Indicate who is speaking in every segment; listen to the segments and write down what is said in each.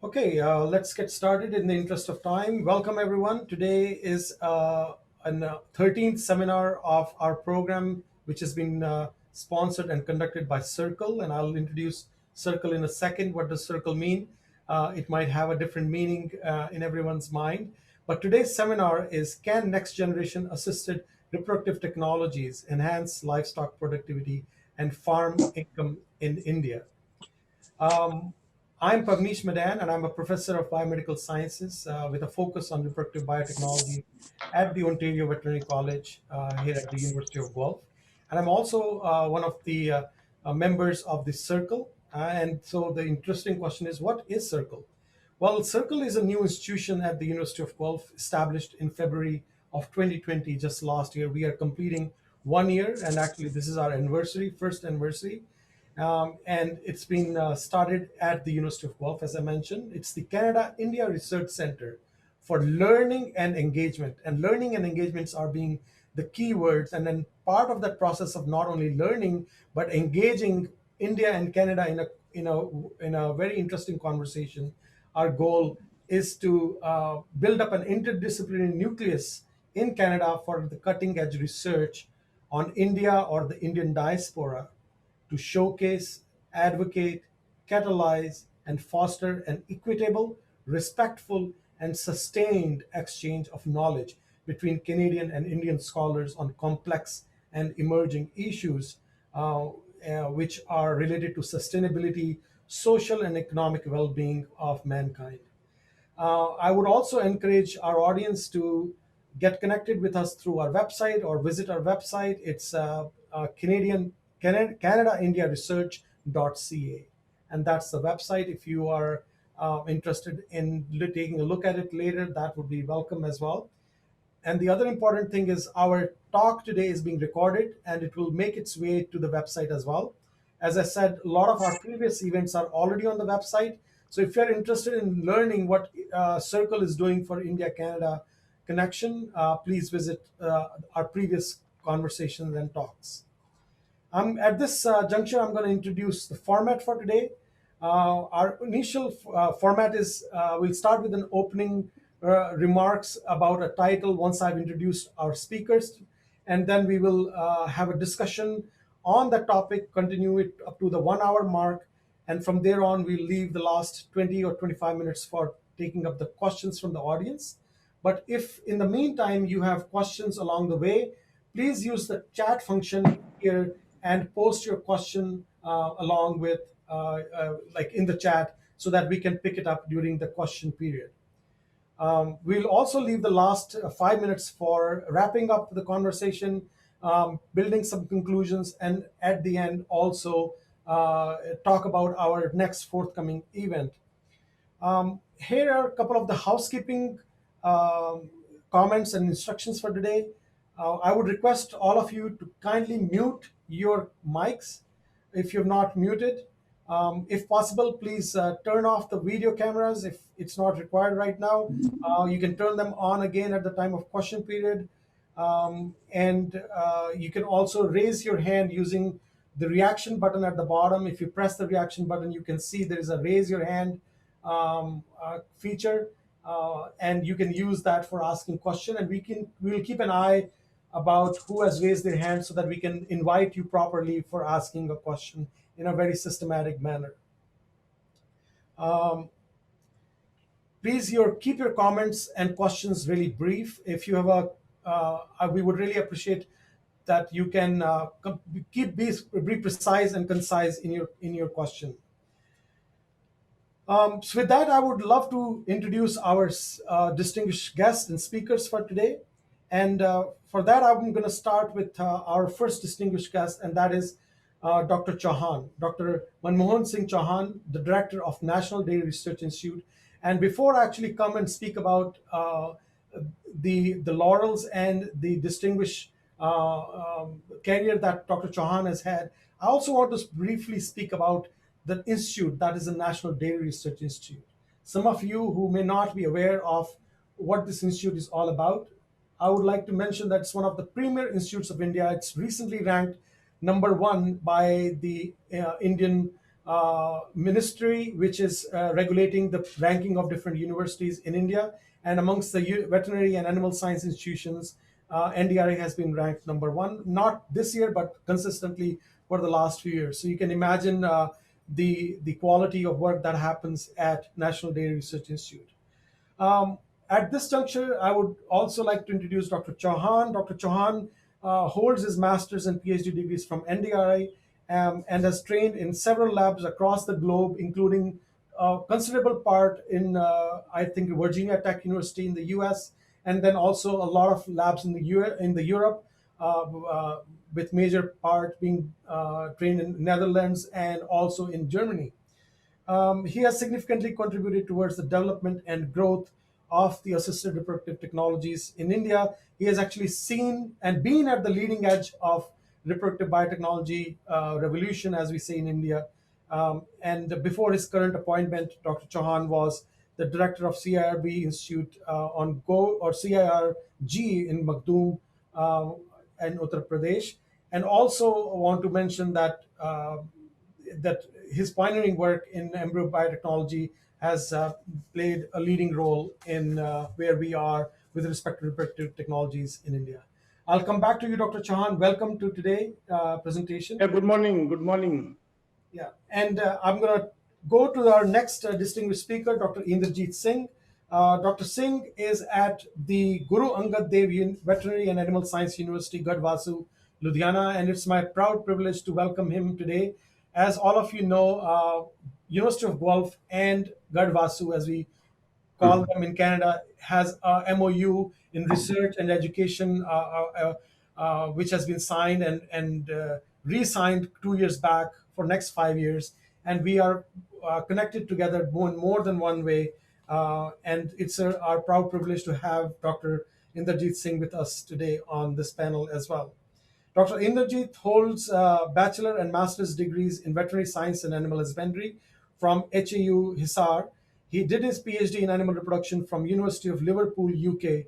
Speaker 1: Okay, let's get started in the interest of time. Welcome, everyone. Today is an 13th seminar of our program, which has been sponsored and conducted by Circle. And I'll introduce Circle in a second. What does Circle mean? It might have a different meaning in everyone's mind. But today's seminar is Can Next Generation Assisted Reproductive Technologies Enhance Livestock Productivity and Farm Income in India? Um, I'm Pavneesh Madan, and I'm a professor of biomedical sciences with a focus on reproductive biotechnology at the Ontario Veterinary College here at the University of Guelph. And I'm also one of the members of the Circle. And so the interesting question is, what is Circle? Well, Circle is a new institution at the University of Guelph, established in February of 2020, just last year. We are completing 1 year, and actually, this is our anniversary, first anniversary. And it's been started at the University of Guelph, as I mentioned. It's the Canada India Research Center for Learning and Engagement. And learning and engagements are being the key words. And then part of that process of not only learning, but engaging India and Canada in a very interesting conversation. Our goal is to build up an interdisciplinary nucleus in Canada for the cutting edge research on India or the Indian diaspora to showcase, advocate, catalyze, and foster an equitable, respectful, and sustained exchange of knowledge between Canadian and Indian scholars on complex and emerging issues which are related to sustainability, social and economic well being of mankind. I would also encourage our audience to get connected with us through our website or visit our website. It's Canada India Research.ca. And that's the website. If you are interested in taking a look at it later, that would be welcome as well. And the other important thing is our talk today is being recorded and it will make its way to the website as well. As I said, a lot of our previous events are already on the website. So if you're interested in learning what Circle is doing for India Canada connection, please visit our previous conversations and talks. At this juncture, I'm going to introduce the format for today. Our initial format is we'll start with an opening remarks about a title once I've introduced our speakers, and then we will have a discussion on the topic, continue it up to the 1 hour mark, and from there on, we'll leave the last 20 or 25 minutes for taking up the questions from the audience. But if in the meantime you have questions along the way, please use the chat function here and post your question along with like in the chat so that we can pick it up during the question period. We'll also leave the last 5 minutes for wrapping up the conversation, building some conclusions, and at the end also talk about our next forthcoming event. Here are a couple of the housekeeping comments and instructions for today. I would request all of you to kindly mute your mics if you've not muted. If possible, please turn off the video cameras if it's not required right now. You can turn them on again at the time of question period. And you can also raise your hand using the reaction button at the bottom. If you press the reaction button, you can see there is a raise your hand feature, and you can use that for asking question. And we'll keep an eye about who has raised their hand so that we can invite you properly for asking a question in a very systematic manner. Um, Please keep your comments and questions really brief. If you have we would really appreciate that you can be precise and concise in your question. So with that, I would love to introduce our distinguished guests and speakers for today. And for that, I'm going to start with our first distinguished guest, and that is Dr. Chauhan, Dr. Manmohan Singh Chauhan, the director of National Dairy Research Institute. And before I actually come and speak about the laurels and the distinguished career that Dr. Chauhan has had, I also want to briefly speak about the institute, that is the National Dairy Research Institute. Some of you who may not be aware of what this institute is all about, I would like to mention that it's one of the premier institutes of India. It's recently ranked number one by the Indian ministry which is regulating the ranking of different universities in India. And amongst the veterinary and animal science institutions, NDRA has been ranked number one, not this year, but consistently for the last few years. So you can imagine the quality of work that happens at National Dairy Research Institute. Um, at this juncture, I would also like to introduce Dr. Chauhan. Dr. Chauhan holds his master's and PhD degrees from NDRI and has trained in several labs across the globe, including a considerable part in, I think, Virginia Tech University in the US, and then also a lot of labs in the Europe, with major part being trained in Netherlands and also in Germany. He has significantly contributed towards the development and growth of the assisted reproductive technologies in India. He has actually seen and been at the leading edge of reproductive biotechnology revolution, as we say in India. And before his current appointment, Dr. Chauhan was the director of CIRB Institute on Go or CIRG in Makhdoom and Uttar Pradesh. And also want to mention that his pioneering work in embryo biotechnology has played a leading role in where we are with respect to reproductive technologies in India. I'll come back to you, Dr. Chauhan. Welcome to today's presentation.
Speaker 2: Yeah, good morning. Good morning.
Speaker 1: Yeah, and I'm going to go to our next distinguished speaker, Dr. Inderjeet Singh. Dr. Singh is at the Guru Angad Dev Veterinary and Animal Science University, Gadwasu, Ludhiana, and it's my proud privilege to welcome him today. As all of you know, University of Guelph and Gadwasu, as we call them in Canada, has a MOU in research and education, which has been signed and re-signed 2 years back for next 5 years, and we are connected together in more than one way. And it's our proud privilege to have Dr. Inderjeet Singh with us today on this panel as well. Dr. Inderjeet holds bachelor and master's degrees in veterinary science and animal husbandry from HAU Hisar. He did his PhD in animal reproduction from University of Liverpool, UK.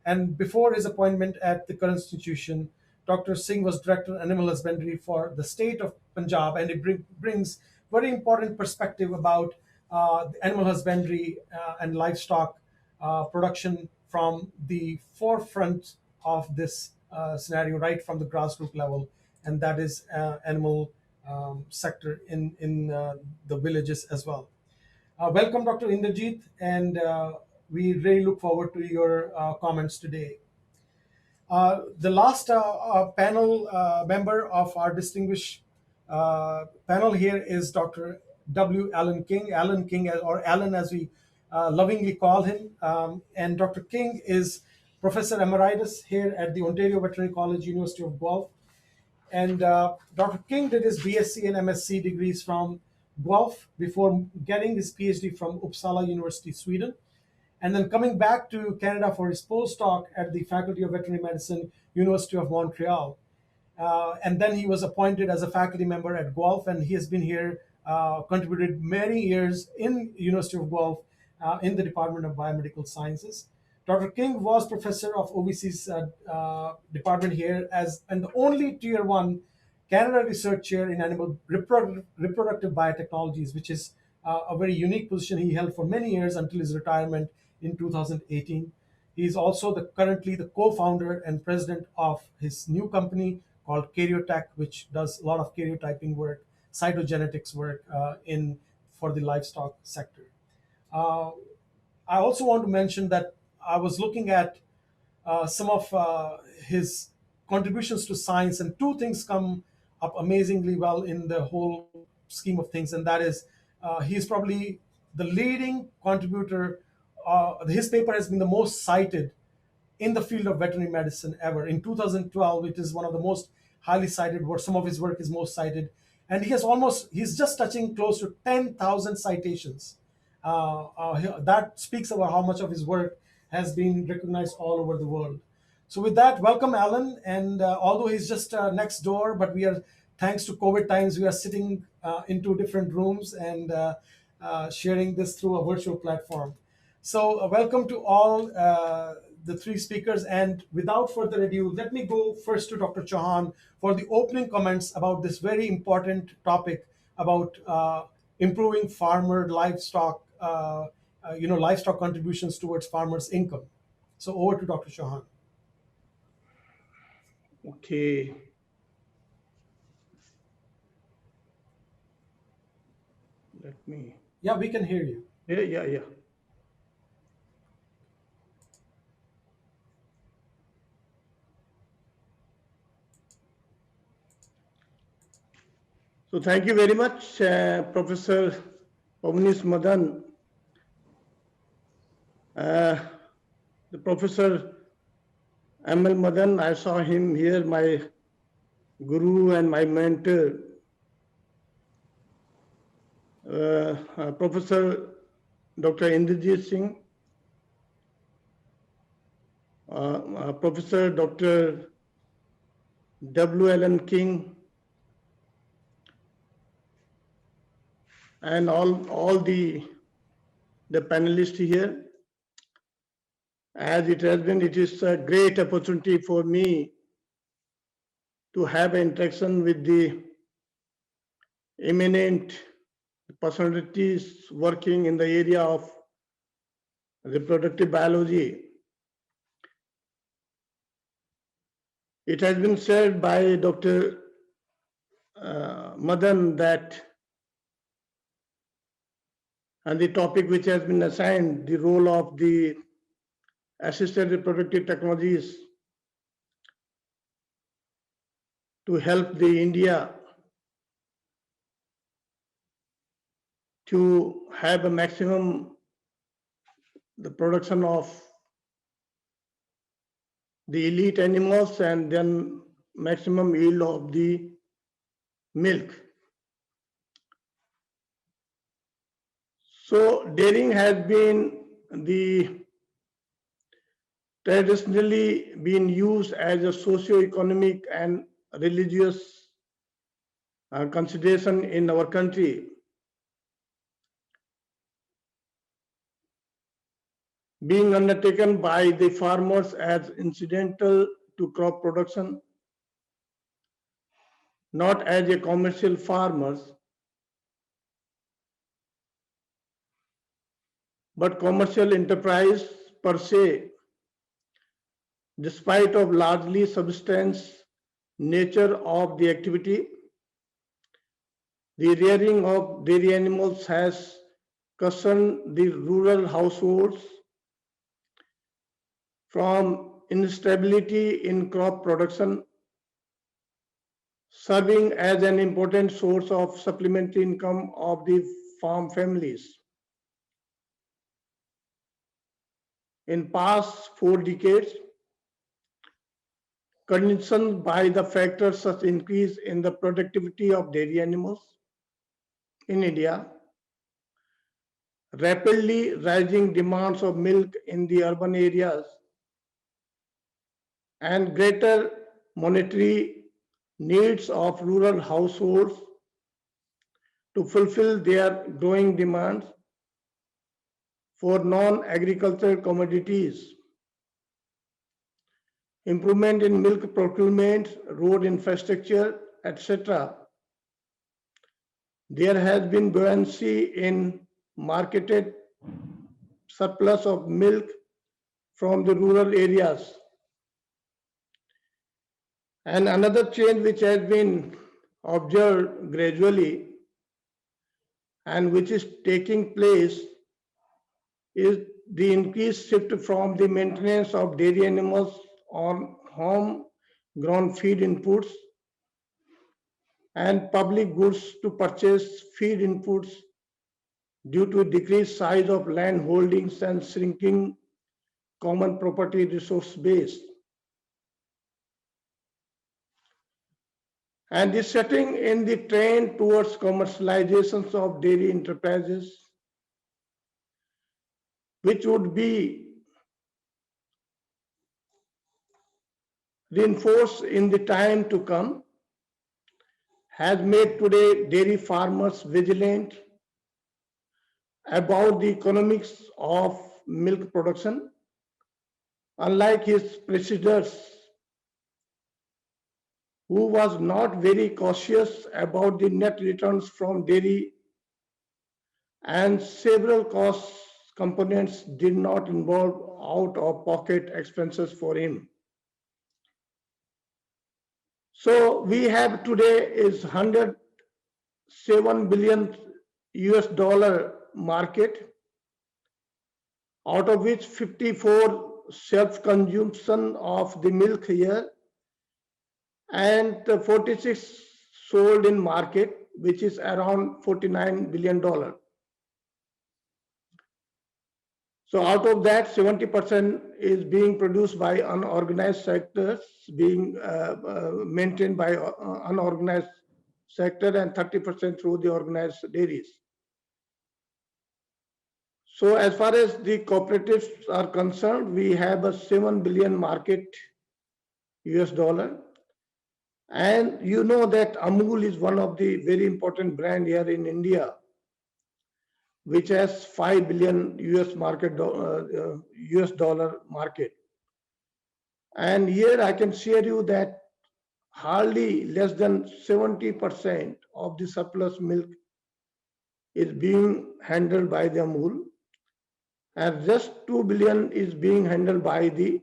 Speaker 1: And before his appointment at the current institution, Dr. Singh was director of animal husbandry for the state of Punjab, and it brings very important perspective about animal husbandry and livestock production from the forefront of this scenario, right from the grassroots level, and that is animal sector in the villages as well. Welcome, Dr. Inderjeet, and we really look forward to your comments today. The last panel member of our distinguished panel here is Dr. W. Alan King, Alan King, or Alan as we lovingly call him. And Dr. King is Professor Emeritus here at the Ontario Veterinary College, University of Guelph. And Dr. King did his BSc and MSc degrees from Guelph before getting his PhD from Uppsala University, Sweden, and then coming back to Canada for his postdoc at the Faculty of Veterinary Medicine, University of Montreal. And then he was appointed as a faculty member at Guelph, and he has been here, contributed many years in University of Guelph in the Department of Biomedical Sciences. Dr. King was professor of OVC's department here and the only Tier 1 Canada Research Chair in Animal Reproductive Biotechnologies, which is a very unique position he held for many years until his retirement in 2018. He is also currently the co-founder and president of his new company called Karyotech, which does a lot of karyotyping work, cytogenetics work for the livestock sector. I also want to mention that I was looking at some of his contributions to science, and two things come up amazingly well in the whole scheme of things, and that is he's probably the leading contributor. His paper has been the most cited in the field of veterinary medicine ever. In 2012, it is one of the most highly cited works. Some of his work is most cited. And he's just touching close to 10,000 citations. That speaks about how much of his work has been recognized all over the world. So with that, welcome, Alan. And although he's just next door, but thanks to COVID times, we are sitting in two different rooms and sharing this through a virtual platform. So welcome to all the three speakers. And without further ado, let me go first to Dr. Chauhan for the opening comments about this very important topic about improving farmer livestock, livestock contributions towards farmers' income. So over to Dr. Chauhan.
Speaker 2: Okay, let me.
Speaker 1: Yeah, we can hear you.
Speaker 2: Yeah. So thank you very much, Professor Omnis Madan. Uh, the Professor M.L. Madan, I saw him here, my guru and my mentor. Professor Dr. Indrajit Singh, Professor Dr. W. Allen King, and all the panelists here. As it is a great opportunity for me to have an interaction with the eminent personalities working in the area of reproductive biology. It has been said by Dr. Madan that, and the topic which has been assigned, the role of the assisted reproductive technologies to help the India to have a maximum the production of the elite animals and then maximum yield of the milk. So dairying has been the traditionally been used as a socio-economic and religious consideration in our country, being undertaken by the farmers as incidental to crop production, not as a commercial farmers, but commercial enterprise per se, despite of largely subsistence nature of the activity. The rearing of dairy animals has cushioned the rural households from instability in crop production, serving as an important source of supplementary income of the farm families. In past 4 decades, conditioned by the factors such increase in the productivity of dairy animals in India, rapidly rising demands of milk in the urban areas, and greater monetary needs of rural households to fulfill their growing demands for non-agricultural commodities, improvement in milk procurement, road infrastructure, etc. There has been buoyancy in marketed surplus of milk from the rural areas. And another change which has been observed gradually and which is taking place is the increased shift from the maintenance of dairy animals on home grown feed inputs and public goods to purchase feed inputs due to decreased size of land holdings and shrinking common property resource base. And is setting in the trend towards commercializations of dairy enterprises, which would be reinforced in the time to come, has made today dairy farmers vigilant about the economics of milk production. Unlike his predecessors, who was not very cautious about the net returns from dairy, and several cost components did not involve out of pocket expenses for him. So we have today is 107 billion US dollar market, out of which 54 self consumption of the milk here and 46 sold in market, which is around $49 billion. So out of that, 70% is being produced by unorganized sectors, being maintained by unorganized sector, and 30% through the organized dairies. So as far as the cooperatives are concerned, we have a 7 billion market US dollar. And you know that Amul is one of the very important brand here in India, which has 5 billion US dollar market. And here I can share you that hardly less than 70% of the surplus milk is being handled by the Amul, and just 2 billion is being handled by the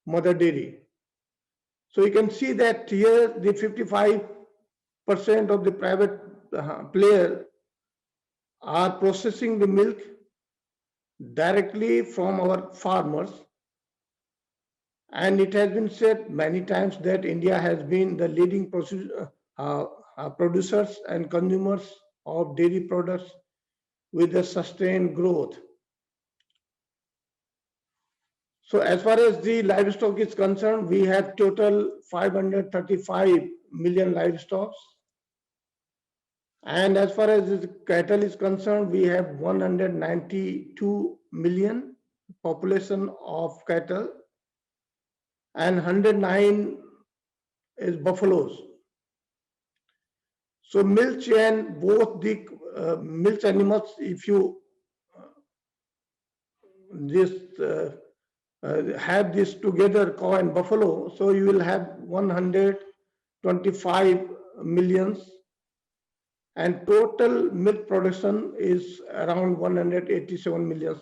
Speaker 2: mother dairy. So you can see that here the 55% of the private player are processing the milk directly from our farmers. And it has been said many times that India has been the leading producers and consumers of dairy products with a sustained growth. So as far as the livestock is concerned, we have total 535 million livestock. And as far as the cattle is concerned, we have 192 million population of cattle, and 109 is buffaloes. So milk and both the milk animals, if you just have this together, cow and buffalo, so you will have 125 millions, and total milk production is around 187 millions,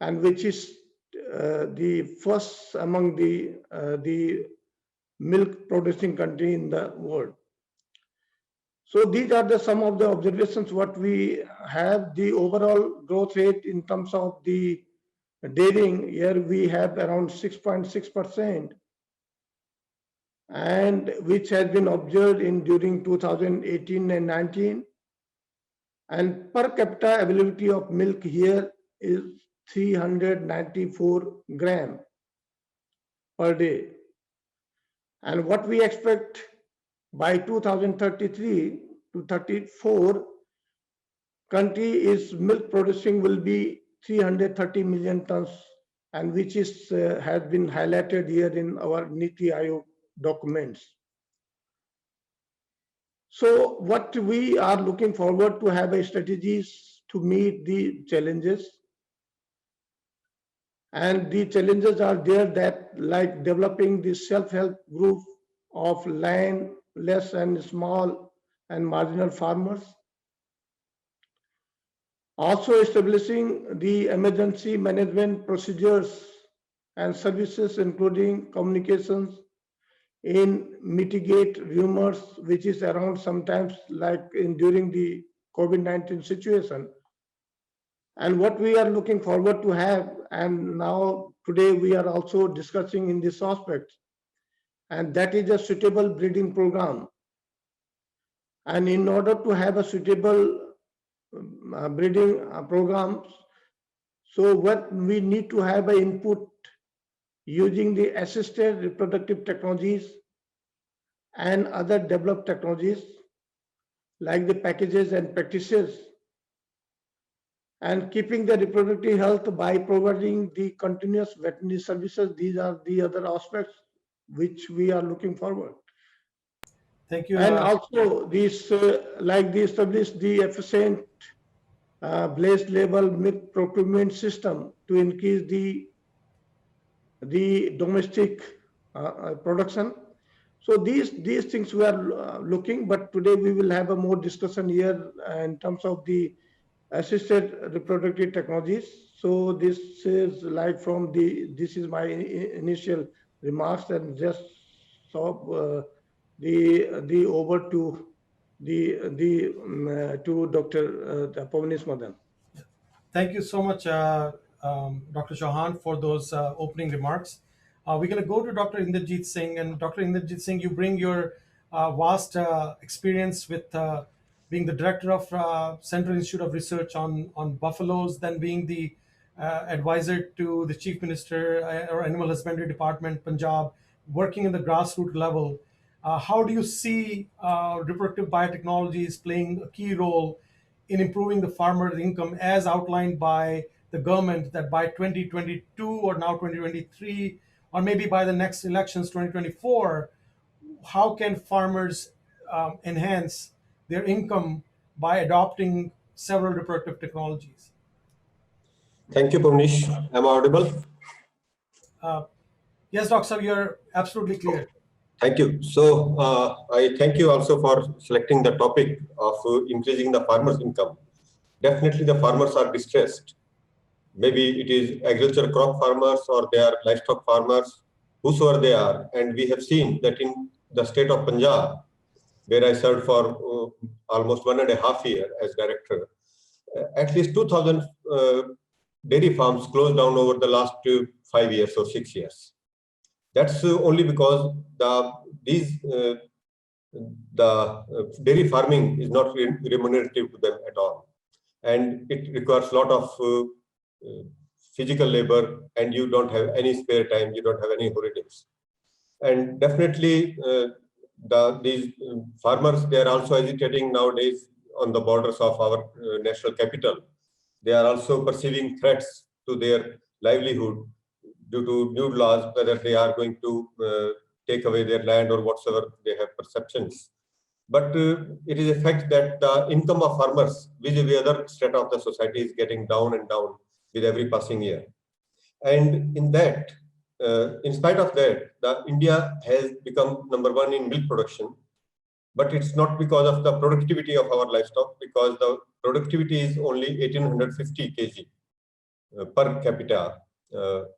Speaker 2: and which is the first among the milk producing country in the world. So these are some of the observations what we have. The overall growth rate in terms of the dairying, here we have around 6.6%, and which has been observed in during 2018 and 19. And per capita availability of milk here is 394 gram per day. And what we expect by 2033 to 34, country is milk producing will be 330 million tons, and which is has been highlighted here in our Niti Aayog documents. So what we are looking forward to have a strategies to meet the challenges. And the challenges are there, that like developing the self-help group of landless and small and marginal farmers. Also establishing the emergency management procedures and services, including communications in mitigate rumors, which is around sometimes like during the COVID-19 situation. And what we are looking forward to have, and now today we are also discussing in this aspect, and that is a suitable breeding program. And in order to have a suitable breeding programs, so what we need to have an input using the assisted reproductive technologies and other developed technologies like the packages and practices, and keeping the reproductive health by providing the continuous veterinary services. These are the other aspects which we are looking forward.
Speaker 1: Thank you.
Speaker 2: And also these like they established the efficient place level milk procurement system to increase the domestic production. So these things we are looking, but today we will have a more discussion here in terms of the assisted reproductive technologies. So this is like from this is my initial remarks, and just stop the over to to Dr. Pavanesh Madan.
Speaker 1: Thank you so much, Dr. Chauhan, for those opening remarks. We're going to go to Dr. Inderjeet Singh. And Dr. Inderjeet Singh, you bring your vast experience with being the director of Central Institute of Research on buffaloes, then being the advisor to the Chief Minister or Animal Husbandry Department, Punjab, working in the grassroots level. How do you see reproductive biotechnologies playing a key role in improving the farmer's income as outlined by the government, that by 2022 or now 2023, or maybe by the next elections 2024, how can farmers enhance their income by adopting several reproductive technologies?
Speaker 3: Thank you, Pavnish. Am I audible?
Speaker 1: Yes, Doctor, you're absolutely clear.
Speaker 3: Thank you. So I thank you also for selecting the topic of increasing the farmers' income. Definitely the farmers are distressed. Maybe it is agriculture crop farmers or they are livestock farmers, whosoever they are. And we have seen that in the state of Punjab, where I served for almost 1.5 years as director, at least 2,000 dairy farms closed down over the last 5 years or 6 years. That's only because the dairy farming is not remunerative to them at all, and it requires a lot of physical labor, and you don't have any spare time, you don't have any holidays. And definitely these farmers, they are also agitating nowadays on the borders of our national capital. They are also perceiving threats to their livelihood due to new laws, whether they are going to take away their land or whatsoever they have perceptions. But it is a fact that the income of farmers vis-a-vis other strata of the society is getting down and down with every passing year. And in that, in spite of that, India has become #1 in milk production. But it's not because of the productivity of our livestock, because the productivity is only 1850 kg per capita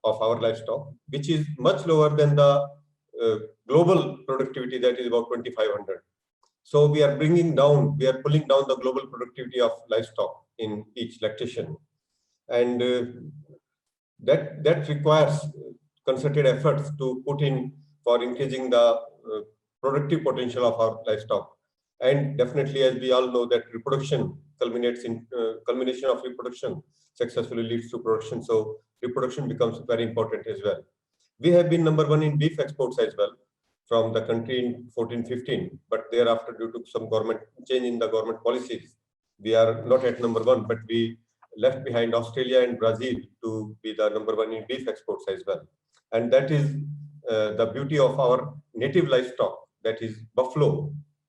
Speaker 3: of our livestock, which is much lower than the global productivity, that is about 2,500. So we are pulling down the global productivity of livestock in each lactation. And that requires concerted efforts to put in for increasing the productive potential of our livestock. And definitely, as we all know, that reproduction culmination of reproduction successfully leads to production. So reproduction becomes very important as well. We have been #1 in beef exports as well from the country in 14-15, but thereafter, due to some government change in the government policies, we are not at #1, but we left behind Australia and Brazil to be the #1 in beef exports as well. And that is the beauty of our native livestock, that is buffalo,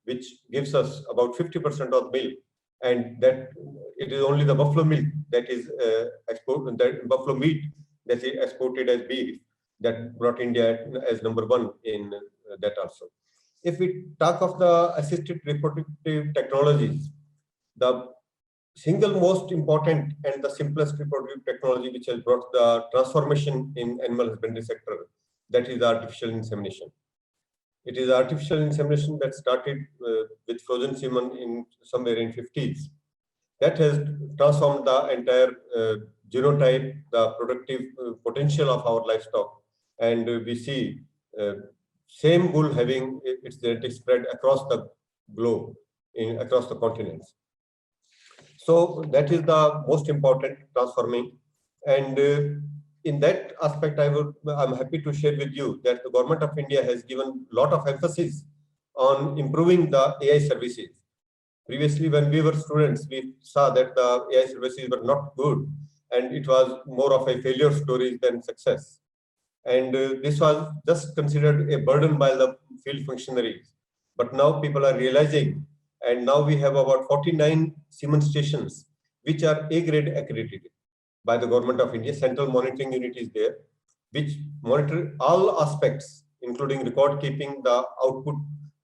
Speaker 3: which gives us about 50% of milk, and that it is only the buffalo milk that is exported, that buffalo meat that is exported as beef, that brought India as #1 in that also. If we talk of the assisted reproductive technologies, the single most important and the simplest reproductive technology which has brought the transformation in animal husbandry sector, that is artificial insemination. It is artificial insemination that started with frozen semen in somewhere in 50s. That has transformed the entire genotype, the productive potential of our livestock, and we see same bull having its genetic spread across the globe, across the continents. So that is the most important transforming. And in that aspect, I'm happy to share with you that the government of India has given a lot of emphasis on improving the AI services. Previously, when we were students, we saw that the AI services were not good, and it was more of a failure story than success. And this was just considered a burden by the field functionaries. But now people are realizing, and now we have about 49 semen stations, which are A-grade accredited by the government of India. Central monitoring unit is there, which monitor all aspects including record keeping, the output,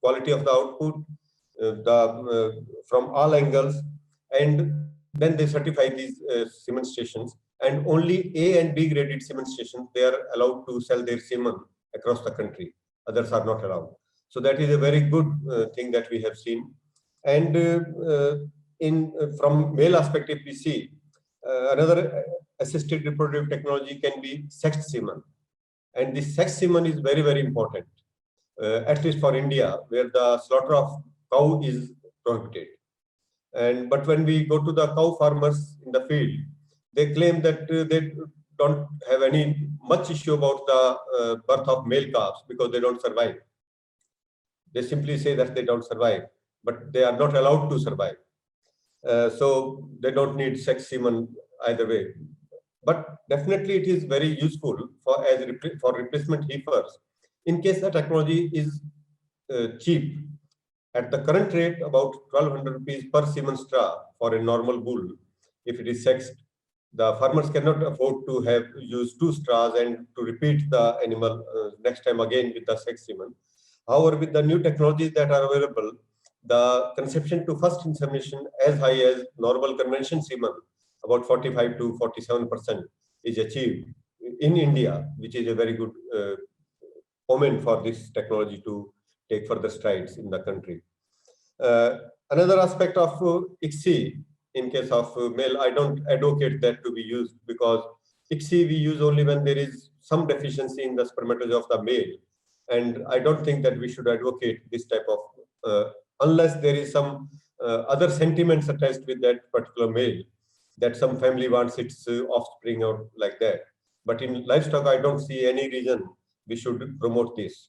Speaker 3: quality of the output, from all angles, and then they certify these semen stations, and only A and B graded semen stations, they are allowed to sell their semen across the country. Others are not allowed. So that is a very good thing that we have seen. And from male aspect, if we see, another assisted reproductive technology can be sexed semen. And this sex semen is very, very important, at least for India, where the slaughter of cow is prohibited. But when we go to the cow farmers in the field, they claim that they don't have any much issue about the birth of male calves because they don't survive. They simply say that they don't survive, but they are not allowed to survive. So they don't need sex semen either way. But definitely it is very useful for replacement heifers in case the technology is cheap. At the current rate, about 1,200 rupees per semen straw for a normal bull. If it is sexed, the farmers cannot afford to use 2 straws and to repeat the animal next time again with the sex semen. However, with the new technologies that are available, the conception to first insemination as high as normal convention semen, about 45 to 47% is achieved in India, which is a very good omen for this technology to take further strides in the country. Another aspect of ICSI, in case of male, I don't advocate that to be used, because ICSI we use only when there is some deficiency in the spermatozoa of the male. And I don't think that we should advocate this type of, unless there is some other sentiments attached with that particular male, that some family wants its offspring or like that. But in livestock, I don't see any reason we should promote this.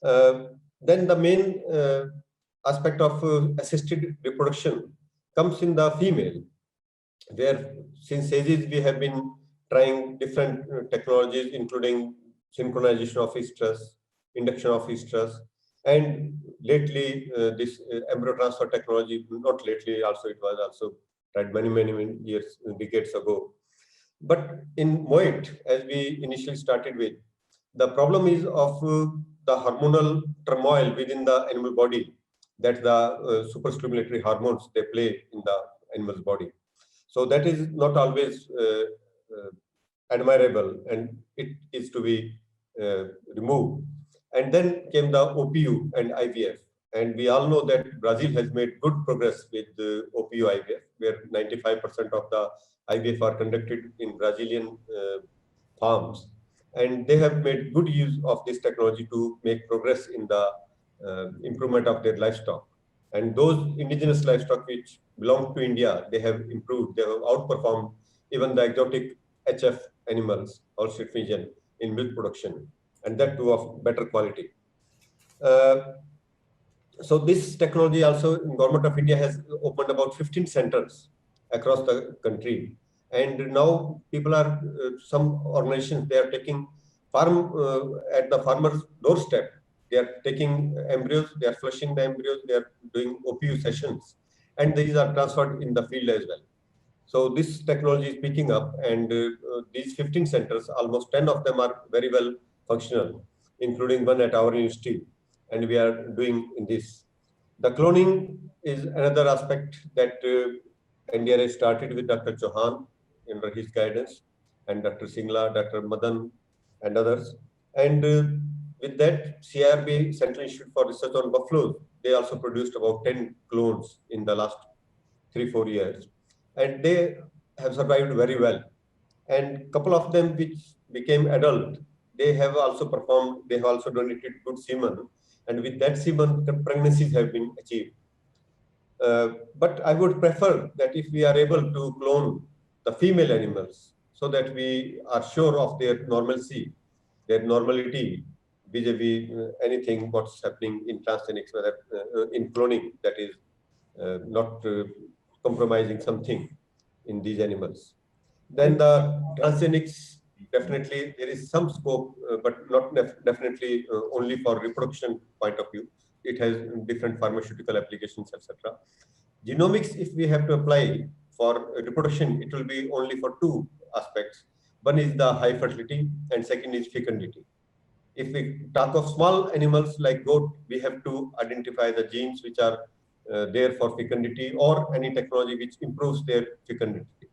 Speaker 3: Then the main aspect of assisted reproduction comes in the female, where since ages we have been trying different technologies, including synchronization of estrus, induction of estrus, and lately this embryo transfer technology, not lately, also it was also tried many years, decades ago. But in Moet, as we initially started with, the problem is of the hormonal turmoil within the animal body, that the superstimulatory hormones they play in the animal's body. So that is not always admirable, and it is to be removed. And then came the OPU and IVF. And we all know that Brazil has made good progress with the OPU IVF, where 95% of the IVF are conducted in Brazilian farms. And they have made good use of this technology to make progress in the improvement of their livestock. And those indigenous livestock which belong to India, they have improved, they have outperformed even the exotic HF animals, Holstein Friesian, in milk production, and that too of better quality. So this technology also, Government of India has opened about 15 centers across the country. And now people are, some organizations, they are taking at the farmer's doorstep. They are taking embryos, they are flushing the embryos, they are doing OPU sessions, and these are transferred in the field as well. So this technology is picking up, and these 15 centers, almost 10 of them are very well functional, including one at our university, and we are doing in this. The cloning is another aspect that India has started with Dr. Chauhan under his guidance, and Dr. Singla, Dr. Madan, and others. And with that, CIRB, Central Institute for Research on Buffaloes, they also produced about 10 clones in the last 3-4 years. And they have survived very well. And a couple of them which became adult, they have also performed, they have also donated good semen. And with that semen, pregnancies have been achieved. But I would prefer that if we are able to clone the female animals, so that we are sure of their normalcy, their normality, vis-a-vis anything what's happening in transgenics, whether in cloning, that is not compromising something in these animals. Then the transgenics, definitely there is some scope, but not definitely only for reproduction point of view. It has different pharmaceutical applications, etc. Genomics, if we have to apply for reproduction, it will be only for 2 aspects. One is the high fertility, and second is fecundity. if we talk of small animals like goat, we have to identify the genes which are there for fecundity or any technology which improves their fecundity.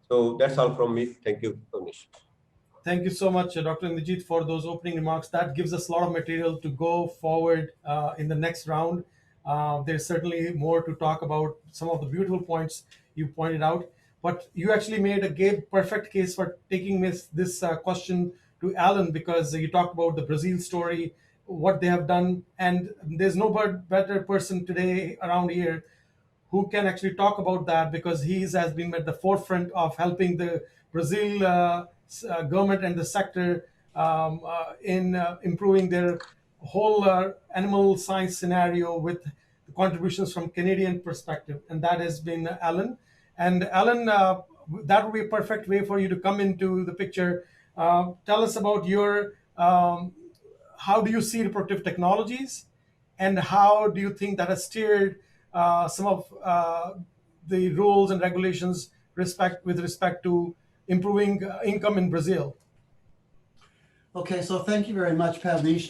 Speaker 3: So that's all from me. Thank you, Anish.
Speaker 1: Thank you so much, Dr. Nijit, for those opening remarks. That gives us a lot of material to go forward in the next round. There's certainly more to talk about, some of the beautiful points you pointed out. But you actually made a perfect case for taking this question to Alan, because you talked about the Brazil story, what they have done. And there's no better person today around here who can actually talk about that, because he has been at the forefront of helping the Brazil government and the sector in improving their whole animal science scenario with the contributions from Canadian perspective, and that has been Alan. And Alan, that would be a perfect way for you to come into the picture. Tell us about your how do you see reproductive technologies, and how do you think that has steered some of the rules and regulations with respect to improving income in Brazil?
Speaker 4: Okay, so thank you very much, Pavnish.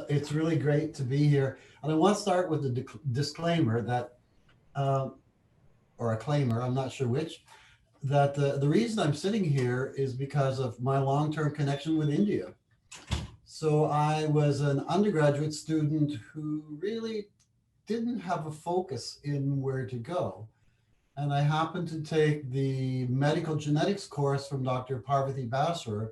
Speaker 4: It's really great to be here, and I want to start with a disclaimer that, or a claimer, I'm not sure which, that the reason I'm sitting here is because of my long-term connection with India. So I was an undergraduate student who really didn't have a focus in where to go. And I happened to take the medical genetics course from Dr. Parvati Basra,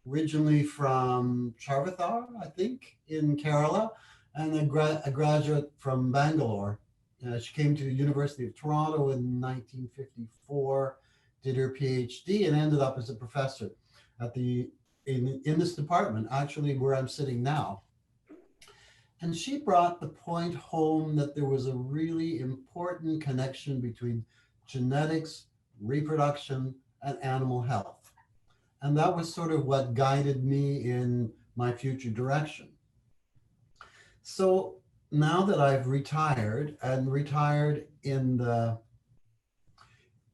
Speaker 4: originally from Charvathar, I think, in Kerala, and a graduate from Bangalore. She came to the University of Toronto in 1954, did her PhD, and ended up as a professor at in this department, actually where I'm sitting now. And she brought the point home that there was a really important connection between genetics, reproduction, and animal health. And that was sort of what guided me in my future direction. So now that I've retired, and retired in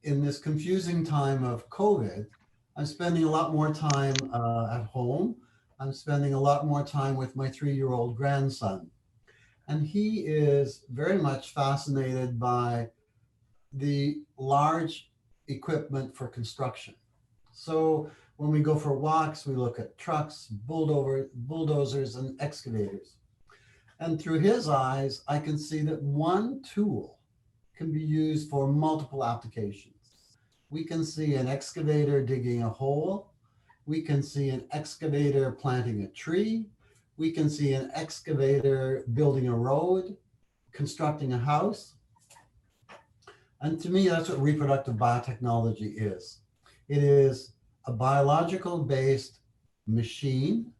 Speaker 4: this confusing time of COVID, I'm spending a lot more time at home. I'm spending a lot more time with my 3-year-old grandson. And he is very much fascinated by the large equipment for construction. So when we go for walks, we look at trucks, bulldozers, and excavators. And through his eyes, I can see that one tool can be used for multiple applications. We can see an excavator digging a hole. We can see an excavator planting a tree. We can see an excavator building a road, constructing a house. And to me, that's what reproductive biotechnology is. It is a biological-based machine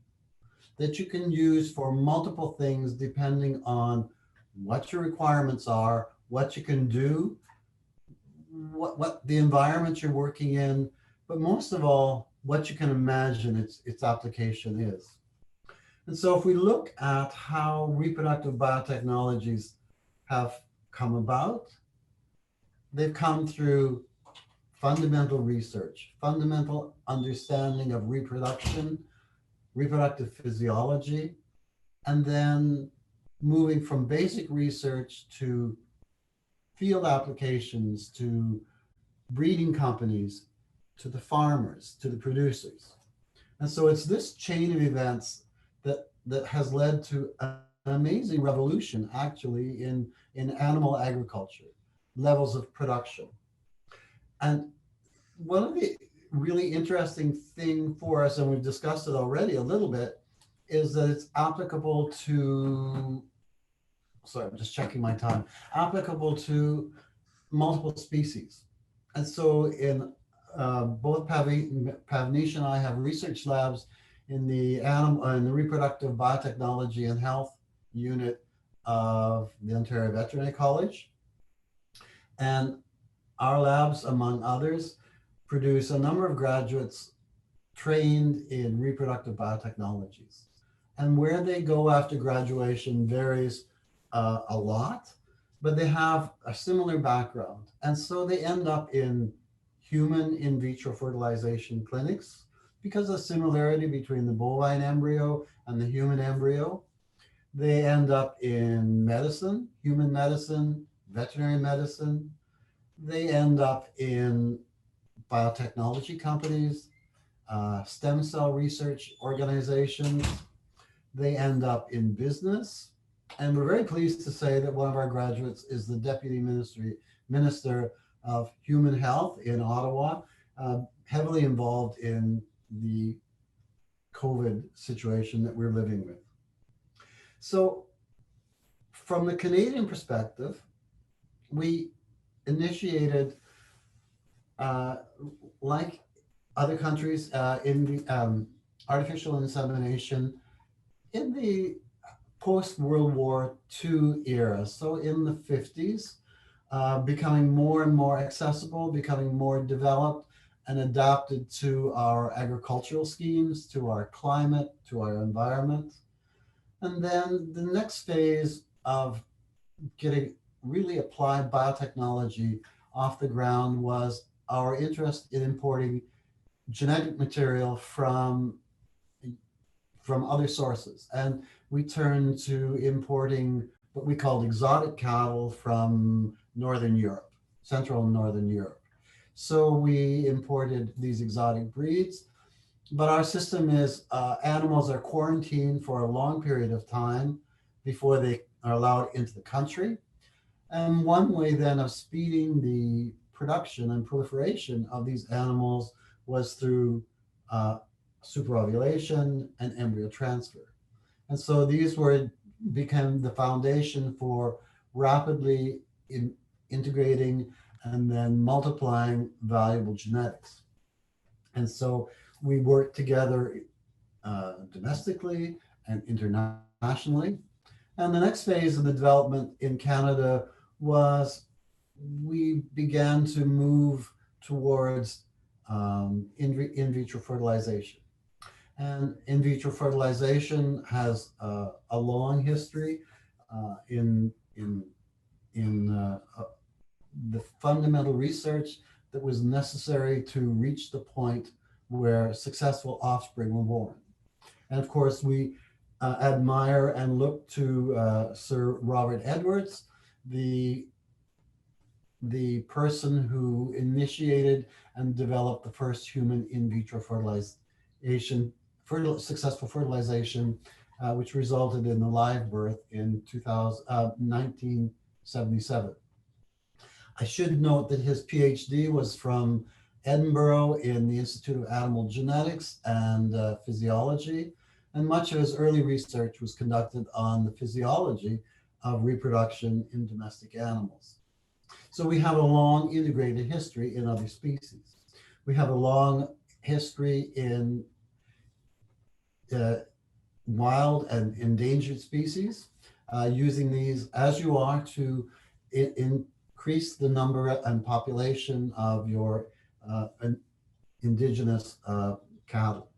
Speaker 4: that you can use for multiple things depending on what your requirements are, what you can do, what the environment you're working in, but most of all, what you can imagine its application is. And so if we look at how reproductive biotechnologies have come about, they've come through fundamental research, fundamental understanding of reproduction, reproductive physiology, and then moving from basic research to field applications, to breeding companies, to the farmers, to the producers. And so it's this chain of events that has led to an amazing revolution, actually, in animal agriculture, levels of production. And one of the really interesting thing for us, and we've discussed it already a little bit, is that it's applicable to, sorry, I'm just checking my time, applicable to multiple species. And so in both Pavnish and I have research labs in the reproductive biotechnology and health unit of the Ontario Veterinary College. And our labs, among others, produce a number of graduates trained in reproductive biotechnologies. And where they go after graduation varies a lot, but they have a similar background. And so they end up in human in vitro fertilization clinics. because of the similarity between the bovine embryo and the human embryo. They end up in medicine, human medicine, veterinary medicine. They end up in biotechnology companies, stem cell research organizations. They end up in business. And we're very pleased to say that one of our graduates is the Deputy Minister of Human Health in Ottawa, heavily involved in the COVID situation that we're living with. So from the Canadian perspective, we initiated, like other countries, in the artificial insemination in the post-World War II era. So in the 50s, becoming more and more accessible, becoming more developed and adapted to our agricultural schemes, to our climate, to our environment. And then the next phase of getting really applied biotechnology off the ground was our interest in importing genetic material from other sources. And we turned to importing what we called exotic cattle from Northern Europe, Central and Northern Europe. So we imported these exotic breeds, but our system is animals are quarantined for a long period of time before they are allowed into the country. And one way then of speeding the production and proliferation of these animals was through superovulation and embryo transfer. And so these became the foundation for rapidly integrating and then multiplying valuable genetics. And so we worked together domestically and internationally. And the next phase of the development in Canada was we began to move towards in vitro fertilization. And in vitro fertilization has a long history in the fundamental research that was necessary to reach the point where successful offspring were born. And of course, we admire and look to Sir Robert Edwards, the person who initiated and developed the first human in vitro fertilization, successful fertilization, which resulted in the live birth in 1977. I should note that his PhD was from Edinburgh in the Institute of Animal Genetics and Physiology, and much of his early research was conducted on the physiology of reproduction in domestic animals. So we have a long integrated history in other species. We have a long history in wild and endangered species, using these as you are to increase the number and population of your indigenous cattle.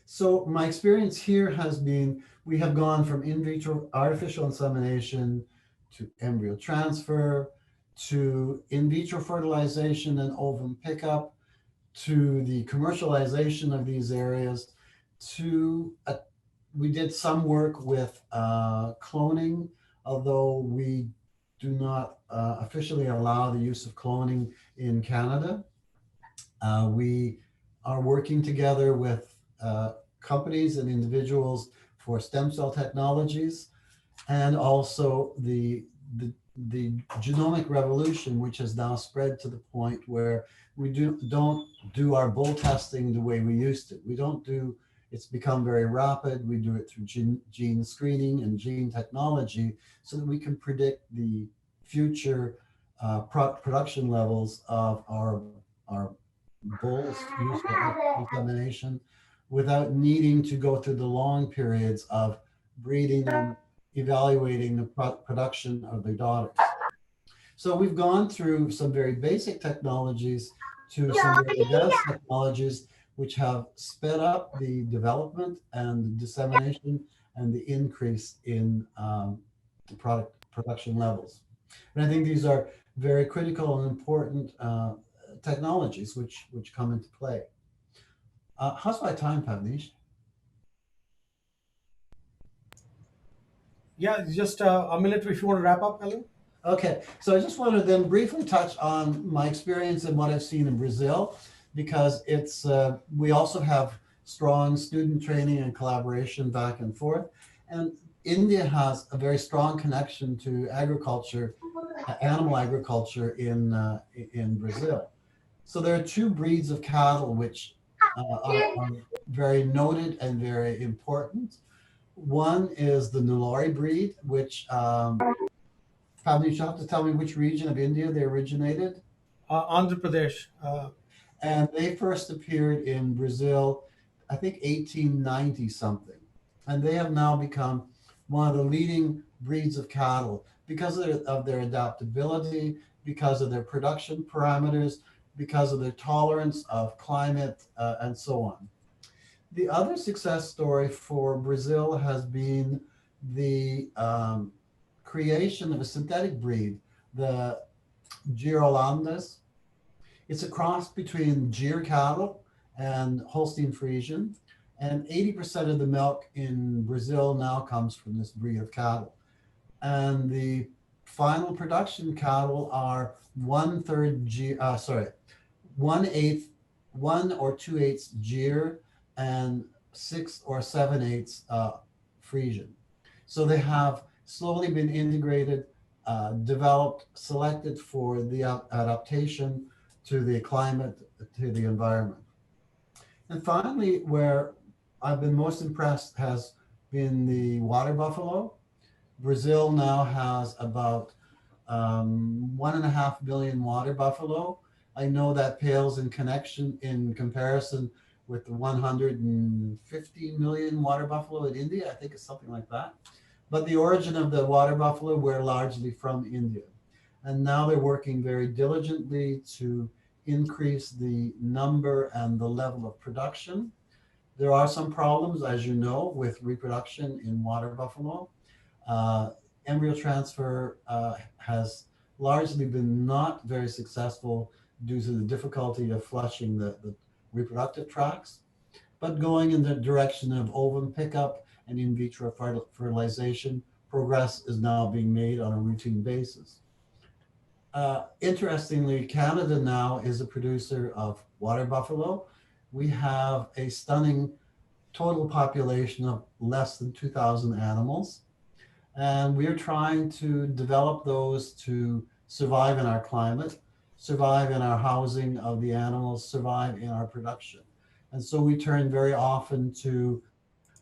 Speaker 4: So my experience here has been, we have gone from in vitro artificial insemination to embryo transfer, to in vitro fertilization and ovum pickup, to the commercialization of these areas, to we did some work with cloning, although we do not officially allow the use of cloning in Canada. We are working together with companies and individuals for stem cell technologies, and also the genomic revolution, which has now spread to the point where we don't do our bull testing the way we used to. We don't do, it's become very rapid. We do it through gene screening and gene technology so that we can predict the future production levels of our bulls used for insemination without needing to go through the long periods of breeding them, evaluating the production of their daughters. So we've gone through some very basic technologies to some very advanced technologies which have sped up the development and the dissemination and the increase in production levels. And I think these are very critical and important technologies which come into play. How's my time, Pavnish?
Speaker 1: Yeah, just a minute if you want to wrap up, Alan.
Speaker 4: Okay, so I just want to then briefly touch on my experience and what I've seen in Brazil, because it's we also have strong student training and collaboration back and forth, and India has a very strong connection to agriculture, animal agriculture in Brazil. So there are two breeds of cattle which are very noted and very important. One is the Nilori breed, which probably you have to tell me which region of India they originated.
Speaker 1: Andhra Pradesh.
Speaker 4: And they first appeared in Brazil, I think 1890 something. And they have now become one of the leading breeds of cattle because of their adaptability, because of their production parameters, because of their tolerance of climate, and so on. The other success story for Brazil has been the creation of a synthetic breed, the Girolandes. It's a cross between Gir cattle and Holstein Friesian, and 80% of the milk in Brazil now comes from this breed of cattle. And the final production cattle are 1/8, 1 or 2/8 Gir and 6 or 7/8 Friesian. So they have slowly been integrated, developed, selected for the adaptation to the climate, to the environment. And finally, where I've been most impressed has been the water buffalo. Brazil now has about 1.5 billion water buffalo. I know that pales in comparison with the 150 million water buffalo in India. I think it's something like that. But the origin of the water buffalo were largely from India. And now they're working very diligently to increase the number and the level of production. There are some problems, as you know, with reproduction in water buffalo. Embryo transfer has largely been not very successful due to the difficulty of flushing the reproductive tracts, but going in the direction of ovum pickup and in vitro fertilization, progress is now being made on a routine basis. Interestingly, Canada now is a producer of water buffalo. We have a stunning total population of less than 2,000 animals. And we are trying to develop those to survive in our climate, survive in our housing of the animals, survive in our production. And so we turn very often to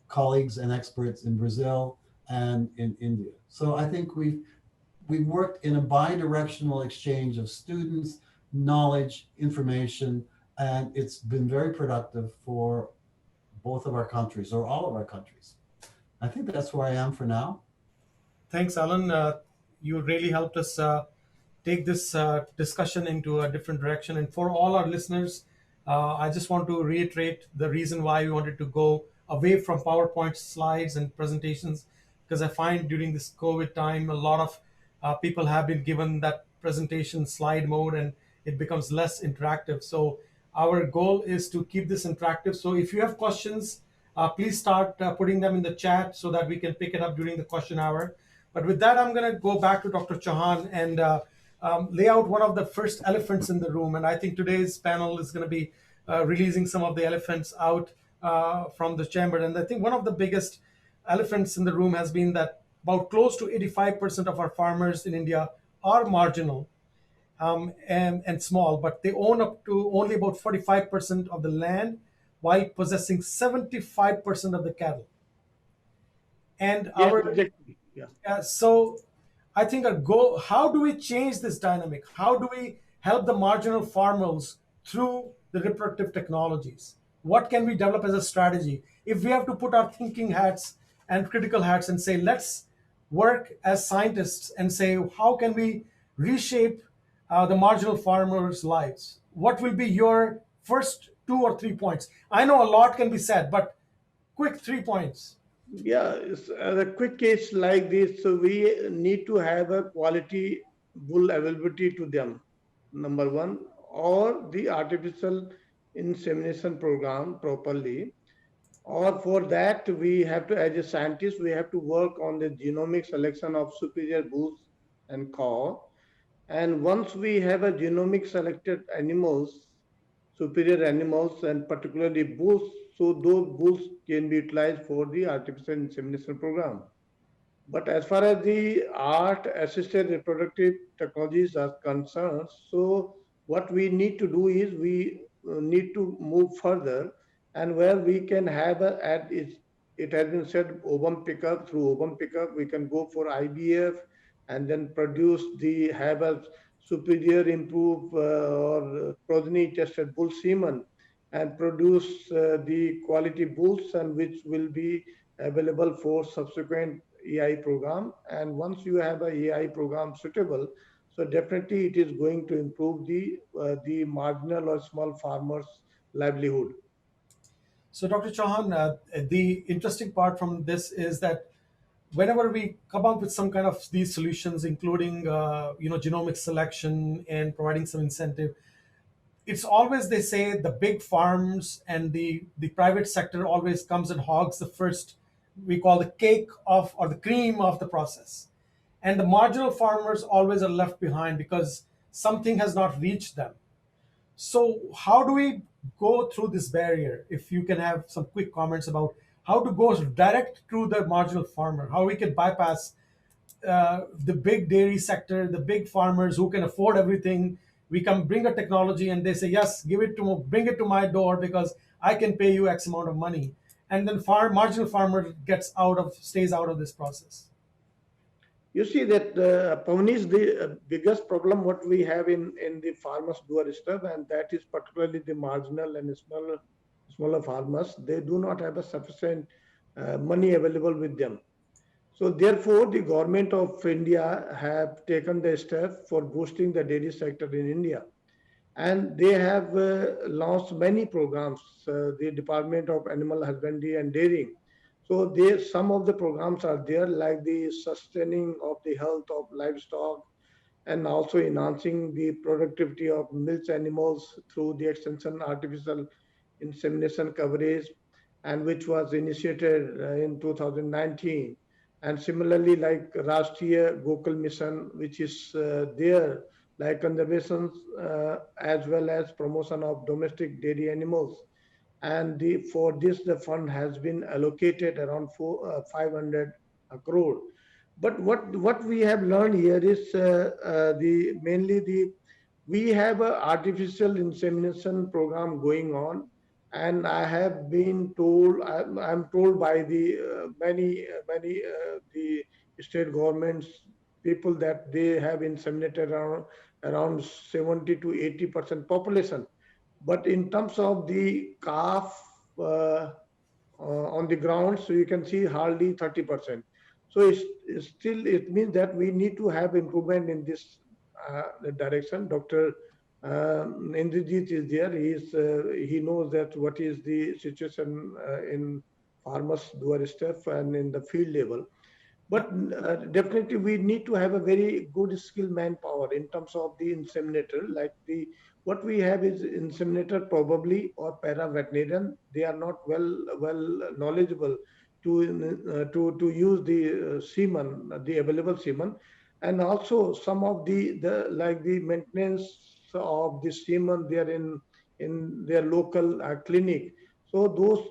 Speaker 4: colleagues and experts in Brazil and in India. So I think we've worked in a bi-directional exchange of students, knowledge, information, and it's been very productive for both of our countries, or all of our countries. I think that's where I am for now.
Speaker 1: Thanks, Alan. You really helped us take this discussion into a different direction. And for all our listeners, I just want to reiterate the reason why we wanted to go away from PowerPoint slides and presentations, because I find during this COVID time, a lot of people have been given that presentation slide mode and it becomes less interactive. So our goal is to keep this interactive. So if you have questions, please start putting them in the chat so that we can pick it up during the question hour. But with that, I'm going to go back to Dr. Chauhan and lay out one of the first elephants in the room. And I think today's panel is going to be releasing some of the elephants out from the chamber. And I think one of the biggest elephants in the room has been that about close to 85% of our farmers in India are marginal and small, but they own up to only about 45% of the land while possessing 75% of the cattle. And
Speaker 2: exactly.
Speaker 1: so I think how do we change this dynamic? How do we help the marginal farmers through the reproductive technologies? What can we develop as a strategy? If we have to put our thinking hats and critical hats and say, let's work as scientists and say, how can we reshape the marginal farmers' lives? What will be your first 2 or 3 points? I know a lot can be said, but quick 3 points.
Speaker 2: Yeah, a quick case like this, so we need to have a quality bull availability to them, number one, or the artificial insemination program properly. Or for that, we have to, as a scientist, we have to work on the genomic selection of superior bulls and cow. And once we have a genomic selected animals, superior animals, and particularly bulls, so those bulls can be utilized for the artificial insemination program. But as far as the art assisted reproductive technologies are concerned, so what we need to do is we need to move further, and where we can have it has been said ovum pickup, through ovum pickup we can go for IVF and then produce the have a superior improved or progeny tested bull semen and produce the quality bulls, and which will be available for subsequent AI program. And once you have a AI program suitable, so definitely it is going to improve the marginal or small farmers' livelihood.
Speaker 1: So, Dr. Chauhan, the interesting part from this is that whenever we come up with some kind of these solutions, including genomic selection and providing some incentive, it's always, they say, the big farms and the private sector always comes and hogs the first, we call the cake of, or the cream of the process, and the marginal farmers always are left behind because something has not reached them. So how do we go through this barrier? If you can have some quick comments about how to go direct to the marginal farmer, how we can bypass the big dairy sector, the big farmers who can afford everything. We can bring a technology and they say, yes, bring it to my door because I can pay you X amount of money. And then marginal farmer stays out of this process.
Speaker 2: You see that Pavani, the biggest problem what we have in the farmers doorstep, and that is particularly the marginal and smaller farmers. They do not have a sufficient money available with them. So therefore, the government of India have taken the step for boosting the dairy sector in India, and they have launched many programs. The Department of Animal Husbandry and Dairying. So there, some of the programs are there, like the sustaining of the health of livestock, and also enhancing the productivity of milch animals through the extension artificial insemination coverage, and which was initiated in 2019. And similarly, like Rashtriya Gokul Mission, which is there, like conservation as well as promotion of domestic dairy animals. And for this, the fund has been allocated around 500 crore. But what we have learned here is the mainly the we have a artificial insemination program going on, and I have been told, I'm told by the many the state governments people that they have inseminated around 70 to 80% population. But in terms of the calf uh, on the ground, so you can see hardly 30%. So it's still, it means that we need to have improvement in this direction. Dr. Indrajit is there. He knows that what is the situation in farmers doorstep and in the field level. But definitely we need to have a very good skill manpower in terms of the inseminator. Like the what we have is inseminator probably or para veterinarian. They are not well knowledgeable to use the semen, the available semen, and also some of the like the maintenance of the semen there in their local clinic. So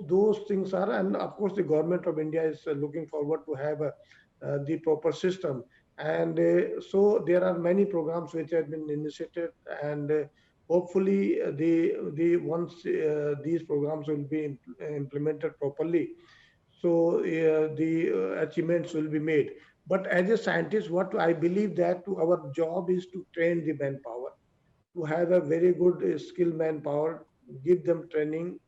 Speaker 2: those things are, and of course the government of India is looking forward to have the proper system. And so there are many programs which have been initiated, and hopefully the once these programs will be implemented properly, so the achievements will be made. But as a scientist, what I believe that our job is to train the manpower, to have a very good skilled manpower, give them training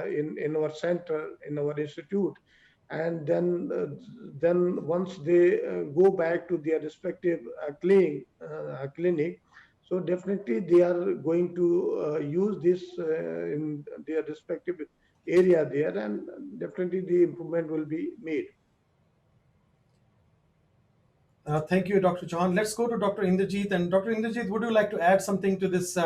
Speaker 2: in our center, in our institute, and then once they go back to their respective clinic, so definitely they are going to use this in their respective area there, and definitely the improvement will be made.
Speaker 1: Thank you, Dr. Chauhan. Let's go to Dr. Indrajit. And Dr. Indrajit, would you like to add something to this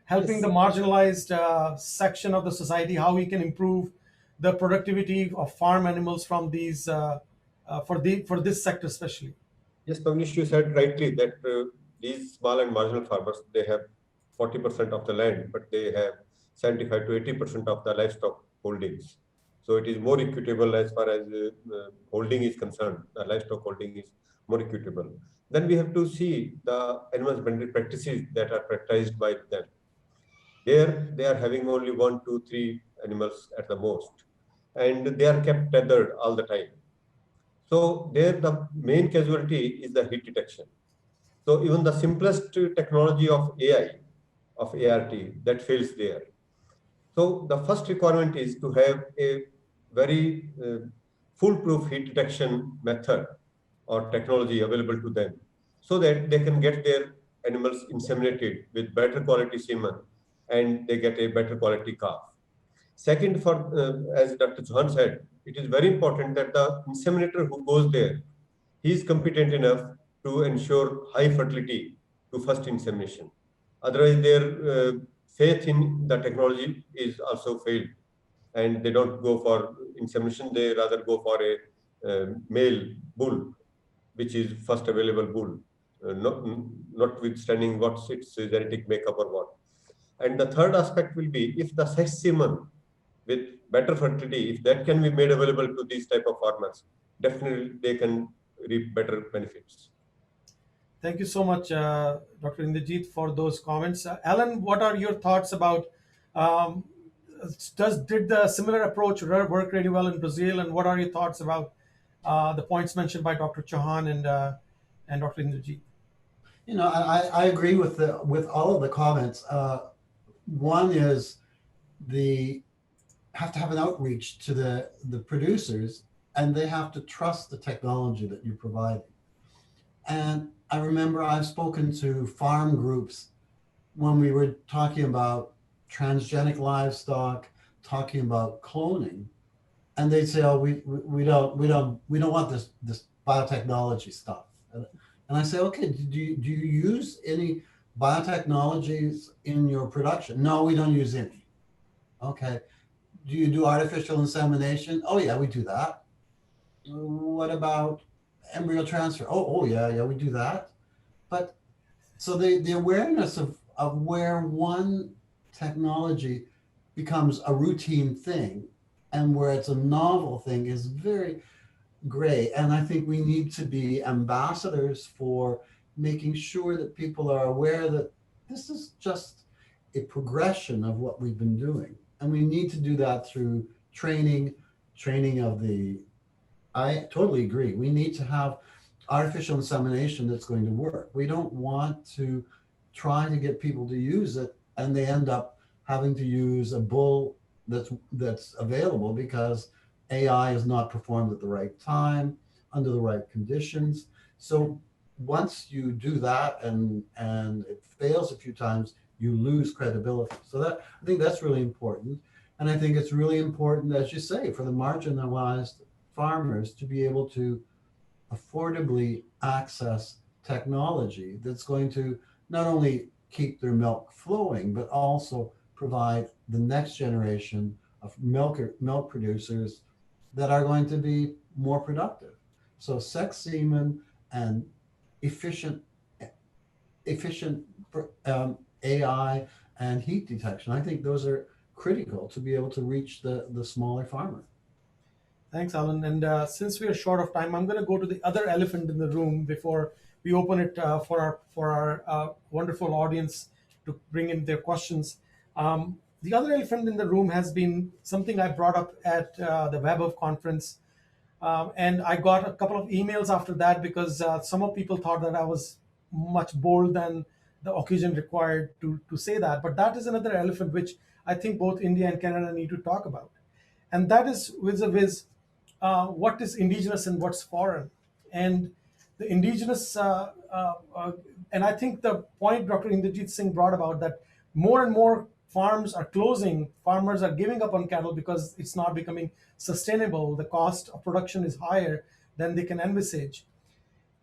Speaker 1: helping the marginalized section of the society, how we can improve the productivity of farm animals from these for this sector especially.
Speaker 3: Yes, Pavnish, you said rightly that these small and marginal farmers, they have 40% of the land, but they have 75 to 80% of the livestock holdings. So it is more equitable as far as holding is concerned. The livestock holding is more equitable. Then we have to see the animal husbandry practices that are practiced by them. There, they are having only 1, 2, 3 animals at the most, and they are kept tethered all the time. So there, the main casualty is the heat detection. So even the simplest technology of AI, of ART, that fails there. So the first requirement is to have a very foolproof heat detection method or technology available to them, so that they can get their animals inseminated with better quality semen and they get a better quality calf. Second, for as Dr. Chauhan said, it is very important that the inseminator who goes there, he is competent enough to ensure high fertility to first insemination. Otherwise, their faith in the technology is also failed, and they don't go for insemination. They rather go for a male bull, which is first available bull, notwithstanding what's its genetic makeup or what. And the third aspect will be if the sex semen with better fertility, if that can be made available to these type of farmers, definitely they can reap better benefits.
Speaker 1: Thank you so much, Dr. Indrajit, for those comments. Alan, what are your thoughts about um, did the similar approach work really well in Brazil, and what are your thoughts about the points mentioned by Dr. Chauhan and Dr. Indrajit?
Speaker 4: You know, I agree with all of the comments. One is the have to have an outreach to the producers, and they have to trust the technology that you're providing. And I remember I've spoken to farm groups when we were talking about transgenic livestock, talking about cloning, and they'd say, "Oh, we don't want this biotechnology stuff." And I say, "Okay, do you use any biotechnologies in your production?" "No, we don't use any." "Okay. Do you do artificial insemination?" "Oh yeah, we do that." "What about embryo transfer?" Oh yeah, we do that." But so the awareness of where one technology becomes a routine thing and where it's a novel thing is very gray. And I think we need to be ambassadors for making sure that people are aware that this is just a progression of what we've been doing. And we need to do that through training of the, I totally agree. We need to have artificial insemination that's going to work. We don't want to try to get people to use it and they end up having to use a bull that's available because AI is not performed at the right time, under the right conditions. So once you do that and it fails a few times, you lose credibility. So that, I think that's really important. And I think it's really important, as you say, for the marginalized farmers to be able to affordably access technology that's going to not only keep their milk flowing, but also provide the next generation of milk producers that are going to be more productive. So sex semen and efficient AI and heat detection, I think those are critical to be able to reach the smaller farmer.
Speaker 1: Thanks, Alan. And since we are short of time, I'm going to go to the other elephant in the room before we open it for our wonderful audience to bring in their questions. The other elephant in the room has been something I brought up at the WebHub conference. And I got a couple of emails after that because some of people thought that I was much bold than the occasion required to say that. But that is another elephant which I think both India and Canada need to talk about. And that is vis-a-vis what is indigenous and what's foreign. And the indigenous, and I think the point Dr. Indrajit Singh brought about that more and more farms are closing, farmers are giving up on cattle because it's not becoming sustainable. The cost of production is higher than they can envisage.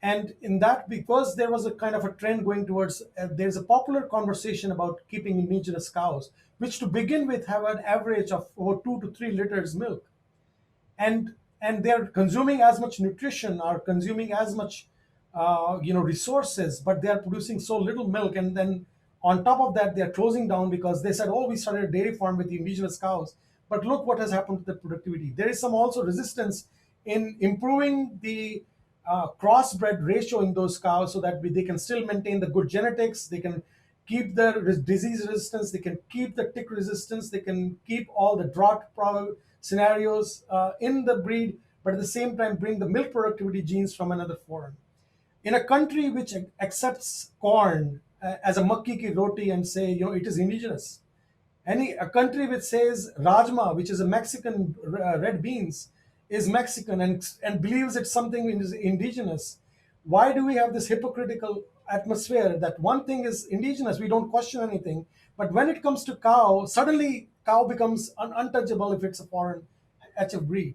Speaker 1: And in that, because there was a kind of a trend going towards, there's a popular conversation about keeping indigenous cows, which to begin with have an average of over 2 to 3 liters milk, and they're consuming as much nutrition, are consuming as much resources, but they are producing so little milk. And then on top of that, they are closing down because they said, oh, we started a dairy farm with the indigenous cows, but look what has happened to the productivity. There is some also resistance in improving the crossbred ratio in those cows so that they can still maintain the good genetics, they can keep the disease resistance, they can keep the tick resistance, they can keep all the scenarios in the breed, but at the same time bring the milk productivity genes from another foreign. In a country which accepts corn as a makki ki roti and say, it is indigenous, a country which says rajma, which is a Mexican red beans, is Mexican, and believes it's something is indigenous, why do we have this hypocritical atmosphere that one thing is indigenous, we don't question anything, but when it comes to cow, suddenly cow becomes untouchable if it's a foreign HF breed?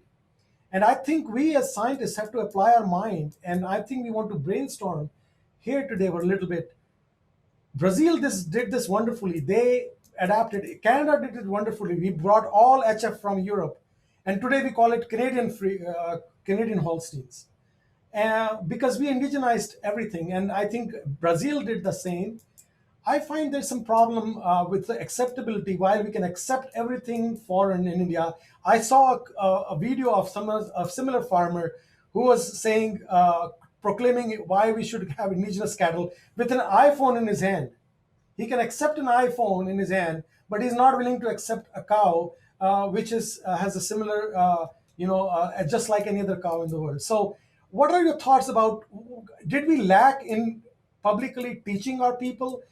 Speaker 1: And I think we as scientists have to apply our mind, and I think we want to brainstorm here today for a little bit. Brazil did this wonderfully. They adapted it. Canada did it wonderfully. We brought all HF from Europe, and today we call it Canadian Holsteins, because we indigenized everything. And I think Brazil did the same. I find there's some problem with the acceptability. While we can accept everything foreign in India, I saw a video of a similar farmer who was saying, proclaiming why we should have indigenous cattle with an iPhone in his hand. He can accept an iPhone in his hand, but he's not willing to accept a cow, which has a similar, just like any other cow in the world. So, what are your thoughts about? Did we lack in publicly teaching our people,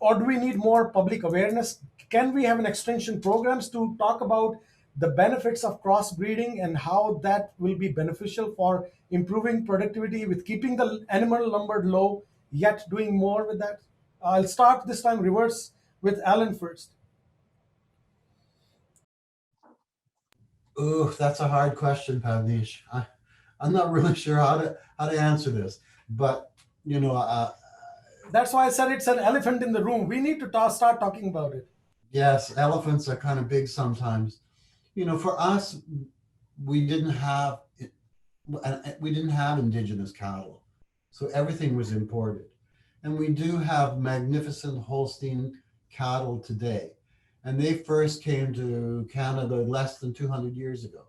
Speaker 1: or do we need more public awareness? Can we have an extension programs to talk about the benefits of crossbreeding and how that will be beneficial for improving productivity with keeping the animal number low, yet doing more with that? I'll start this time reverse with Alan first.
Speaker 4: Ooh, that's a hard question, Pavnish. I'm not really sure how to answer this, but
Speaker 1: That's why I said it's an elephant in the room. We need to start talking about it.
Speaker 4: yes, elephants are kind of big sometimes. For us, we didn't have indigenous cattle, so everything was imported. And we do have magnificent Holstein cattle today, and they first came to Canada less than 200 years ago.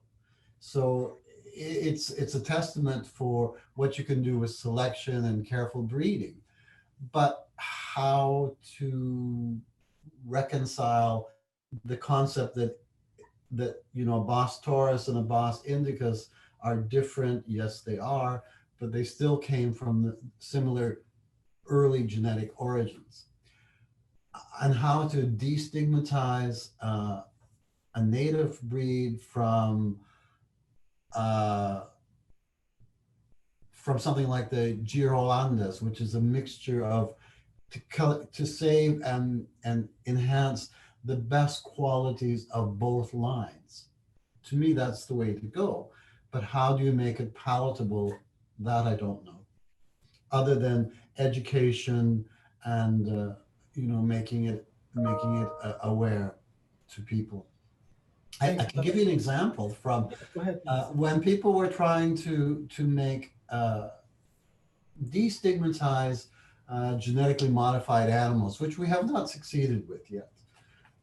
Speaker 4: So it's a testament for what you can do with selection and careful breeding. But how to reconcile the concept that a Bos Taurus and a Bos Indicus are different? Yes, they are, but they still came from the similar early genetic origins. And how to destigmatize a native breed from something like the Girolandes, which is a mixture of to save and enhance the best qualities of both lines. To me, that's the way to go. But how do you make it palatable? That I don't know. Other than education and making it aware to people. I can give you an example from when people were trying to make destigmatize genetically modified animals, which we have not succeeded with yet.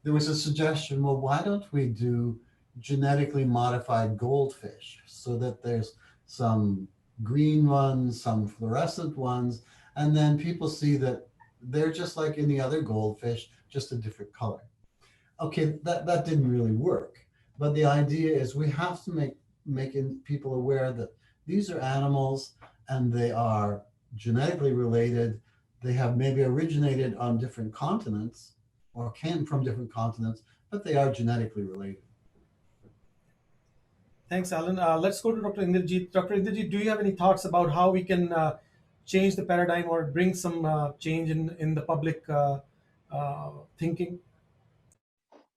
Speaker 4: There was a suggestion, well, why don't we do genetically modified goldfish so that there's some green ones, some fluorescent ones, and then people see that they're just like any other goldfish, just a different color. Okay, that didn't really work. But the idea is we have to making people aware that these are animals and they are genetically related. They have maybe originated on different continents or came from different continents, but they are genetically related.
Speaker 1: Thanks, Alan. Let's go to Dr. Inderjeet. Dr. Inderjeet, do you have any thoughts about how we can change the paradigm or bring some change in the public thinking?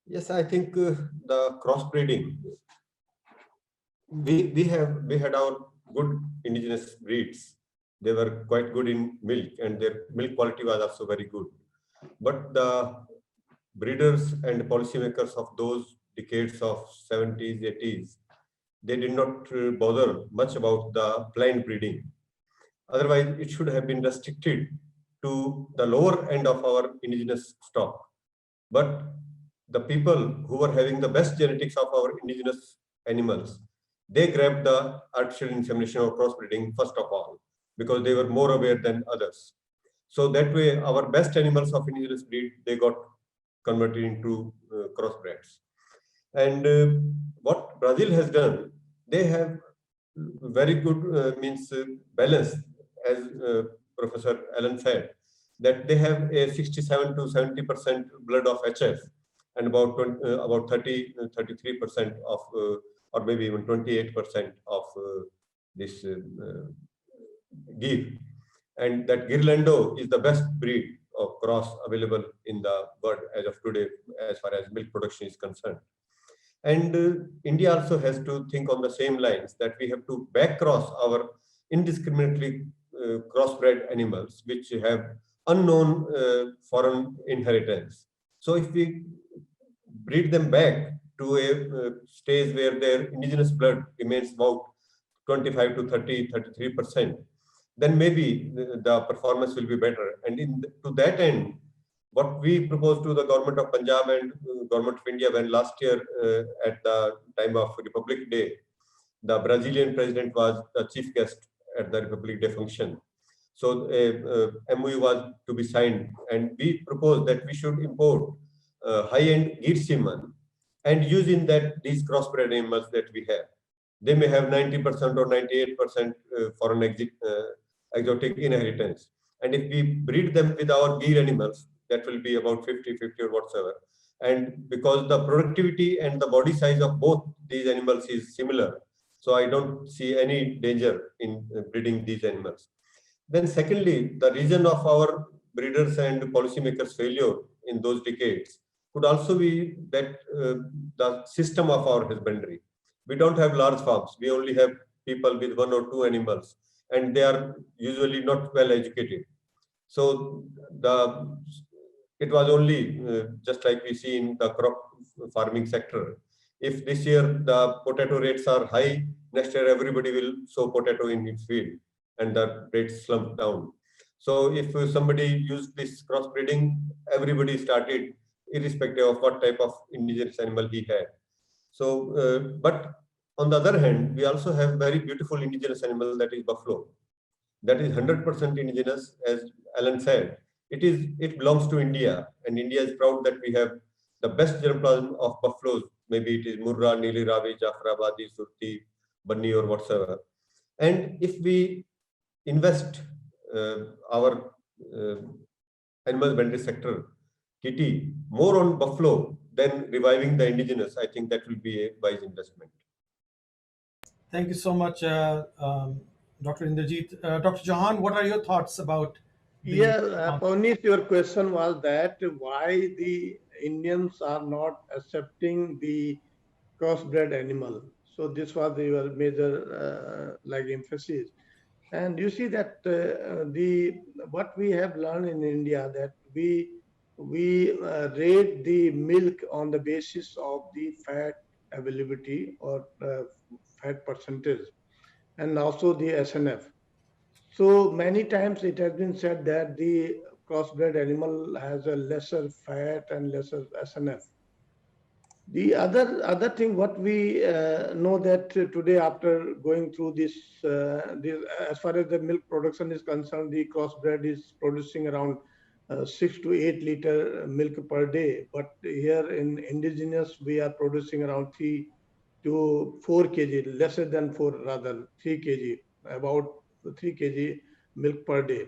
Speaker 3: Yes, I think the crossbreeding. We had our good indigenous breeds, They were quite good in milk, and their milk quality was also very good. But the breeders and policymakers of those decades of 70s, 80s, they did not bother much about the blind breeding. Otherwise, it should have been restricted to the lower end of our indigenous stock. But the people who were having the best genetics of our indigenous animals, they grabbed the artificial insemination or crossbreeding first of all, because they were more aware than others. So that way, our best animals of indigenous breed, they got converted into crossbreds. And what Brazil has done, they have very good balance, as Professor Allen said, that they have a 67 to 70% blood of HF and about 33% of, or maybe even 28% of this Gir. And that Girlando is the best breed of cross available in the world as of today, as far as milk production is concerned. And India also has to think on the same lines, that we have to back cross our indiscriminately crossbred animals, which have unknown foreign inheritance. So if we breed them back to a stage where their indigenous blood remains about 25 to 30, 33%, then maybe the performance will be better. And to that end, what we proposed to the government of Punjab and government of India, when last year at the time of Republic Day, the Brazilian president was the chief guest at the Republic Day function. So a MOU was to be signed, and we proposed that we should import high-end Gir semen and use in that these crossbred animals that we have. They may have 90% or 98% foreign exotic inheritance. And if we breed them with our Gir animals, that will be about 50-50 or whatsoever. And because the productivity and the body size of both these animals is similar, so I don't see any danger in breeding these animals. Then secondly, the reason of our breeders and policymakers' failure in those decades could also be that the system of our husbandry. We don't have large farms. We only have people with 1 or 2 animals, and they are usually not well educated. So it was only just like we see in the crop farming sector. If this year the potato rates are high, next year everybody will sow potato in its field, and the rates slump down. So if somebody used this crossbreeding, everybody started, irrespective of what type of indigenous animal he had. So, but on the other hand, we also have very beautiful indigenous animal, that is buffalo. That is 100% indigenous, as Alan said. It belongs to India, and India is proud that we have the best germplasm of buffaloes. Maybe it is Murrah, Nili Ravi, Jafarabadi, Surti, Banni, or whatsoever. And if we invest our animal husbandry sector, kitty, more on buffalo than reviving the indigenous, I think that will be a wise investment.
Speaker 1: Thank you so much, Dr. Indrajit. Dr. Jahan, what are your thoughts about
Speaker 2: Pawneesh, your question was that why the Indians are not accepting the crossbred animal. So this was your major emphasis. And you see that what we have learned in India, that we rate the milk on the basis of the fat availability or fat percentage, and also the SNF. So many times it has been said that the crossbred animal has a lesser fat and lesser SNF. The other thing, what we know that today, after going through this, as far as the milk production is concerned, the crossbred is producing around 6 to 8 liter milk per day. But here in indigenous, we are producing around 3 to 4 kg, lesser than 4, rather 3 kg, about 3 kg milk per day.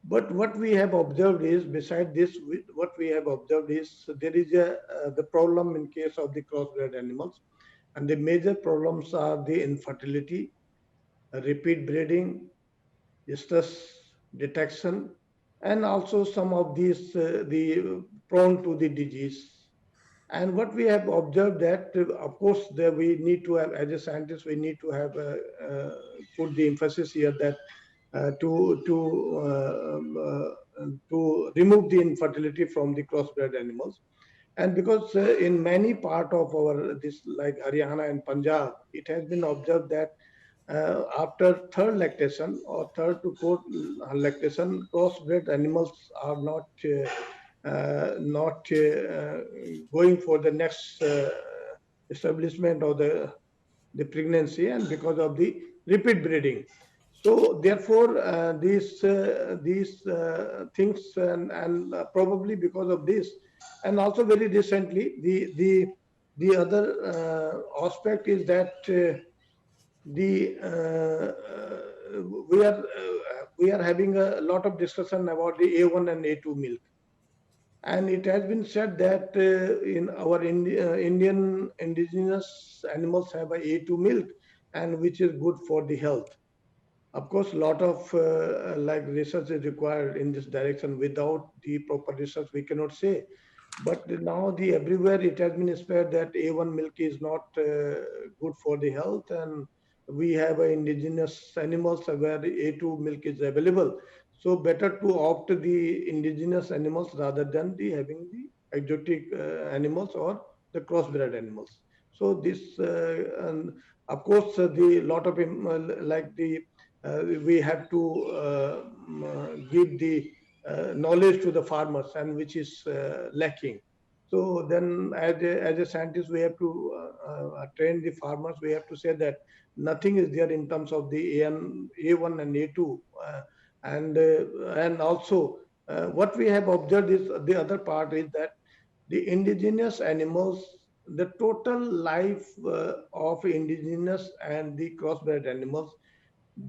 Speaker 2: But what we have observed is, beside this, what we have observed is there is the problem in case of the crossbred animals, and the major problems are the infertility, repeat breeding, stress detection, and also some of these the prone to the disease. And what we have observed that, of course, we need to have, as a scientist, we need to have put the emphasis here that to remove the infertility from the crossbred animals. And because in many part of our this like Haryana and Punjab, it has been observed that after third lactation or third to fourth lactation, crossbred animals are not going for the next establishment of the pregnancy, and because of the repeat breeding. So therefore, these things and probably because of this, and also very recently, the other aspect is that the we are having a lot of discussion about the A1 and A2 milk. And it has been said that in our Indian indigenous animals have a A2 milk, and which is good for the health. Of course, a lot of like research is required in this direction. Without the proper research, we cannot say. But now the everywhere it has been spread that A1 milk is not good for the health, and we have indigenous animals where A2 milk is available. So better to opt the indigenous animals rather than the having the exotic animals or the crossbred animals. So this, and of course, the lot of like the we have to give the knowledge to the farmers, and which is lacking. So then, as a scientist, we have to train the farmers. We have to say that nothing is there in terms of the A1 and A2, and also what we have observed is the other part is that the indigenous animals, the total life of indigenous and the crossbred animals,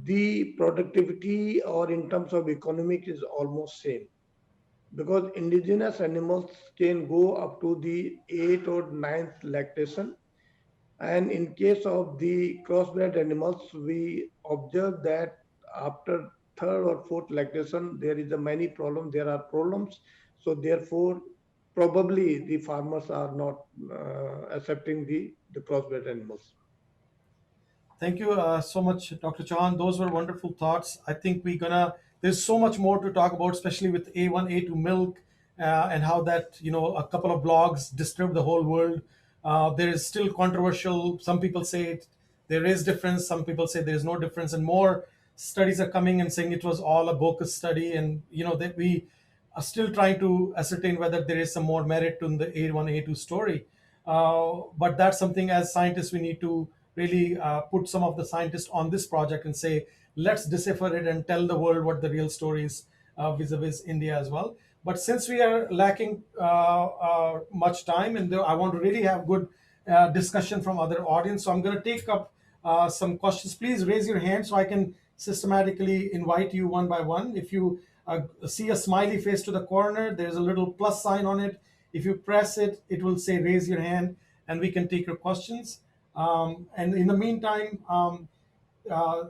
Speaker 2: the productivity or in terms of economic is almost same, because indigenous animals can go up to the 8th or 9th lactation, and in case of the crossbred animals, we observe that after third or fourth lactation there is a many problem, there are problems. So therefore probably the farmers are not accepting the crossbred animals.
Speaker 1: Thank you so much, Dr. Chauhan. Those were wonderful thoughts. I think there's so much more to talk about, especially with A1, A2 milk, and how that, a couple of blogs disturbed the whole world. There is still controversial. Some people say there is difference. Some people say there is no difference. And more studies are coming and saying it was all a bogus study. And, that we are still trying to ascertain whether there is some more merit to the A1, A2 story. But that's something as scientists we need to really put some of the scientists on this project and say, let's decipher it and tell the world what the real story is vis-a-vis India as well. But since we are lacking much time, and I want to really have good discussion from other audience, so I'm going to take up some questions. Please raise your hand so I can systematically invite you one by one. If you see a smiley face to the corner, there's a little plus sign on it. If you press it, it will say raise your hand, and we can take your questions. And in the meantime,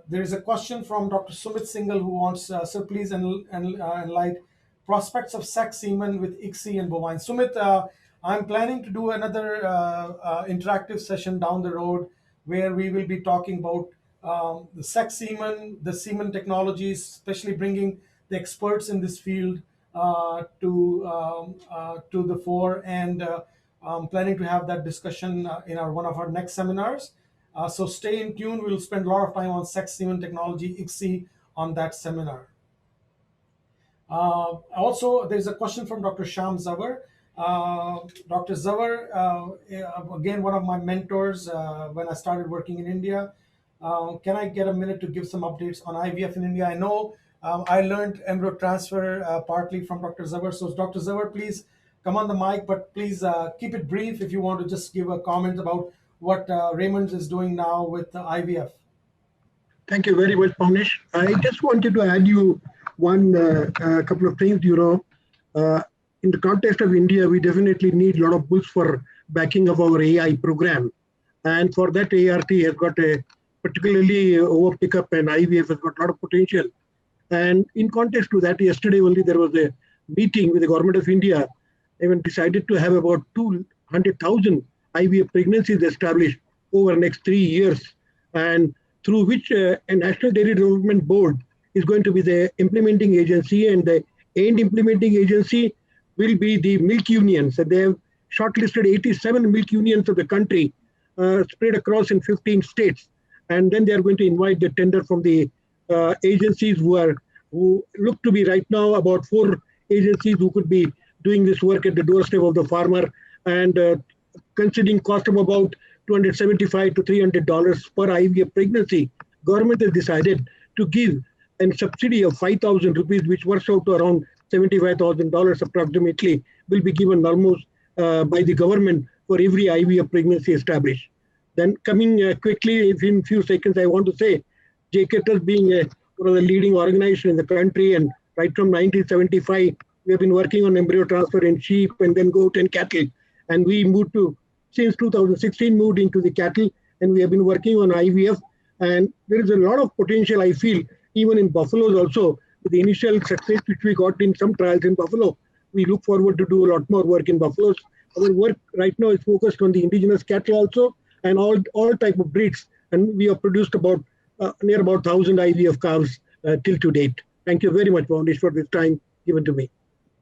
Speaker 1: there is a question from Dr. Sumit Singhal who wants, sir, please enlighten prospects of sex semen with ICSI and bovine. Sumit, I'm planning to do another interactive session down the road where we will be talking about the sex semen, the semen technologies, especially bringing the experts in this field to the fore, and I'm planning to have that discussion in one of our next seminars. So stay in tune. We'll spend a lot of time on sex semen technology, ICSI, on that seminar. Also, there's a question from Dr. Sham Zawar. Dr. Zawar, again, one of my mentors when I started working in India. Can I get a minute to give some updates on IVF in India? I know I learned embryo transfer partly from Dr. Zawar. So Dr. Zawar, please come on the mic, but please keep it brief if you want to just give a comment about what Raymond is doing now with IVF.
Speaker 5: Thank you very much, Pawnesh. I just wanted to add you one couple of things. In the context of India, we definitely need a lot of boosts for backing of our AI program. And for that, ART has got a particularly over pickup, and IVF has got a lot of potential. And in context to that, yesterday only there was a meeting with the government of India, even decided to have about 200,000 IVF pregnancies established over the next 3 years, and through which a National Dairy Development Board is going to be the implementing agency, and the end implementing agency will be the milk unions. And they have shortlisted 87 milk unions of the country, spread across in 15 states. And then they are going to invite the tender from the agencies who look to be right now about 4 agencies who could be doing this work at the doorstep of the farmer, and considering cost of about $275 to $300 per IVF pregnancy, government has decided to give a subsidy of 5,000 rupees, which works out to around $75,000 approximately, will be given almost by the government for every IVF pregnancy established. Then coming quickly, if in few seconds, I want to say, JKTS being one of the leading organizations in the country, and right from 1975, we have been working on embryo transfer in sheep and then goat and cattle. And we moved to, since 2016, moved into the cattle, and we have been working on IVF. And there is a lot of potential, I feel, even in buffaloes also. With the initial success which we got in some trials in buffalo, we look forward to do a lot more work in buffaloes. Our work right now is focused on the indigenous cattle also, and all type of breeds. And we have produced about near about 1,000 IVF calves till to date. Thank you very much, Mounish, for this time given to me.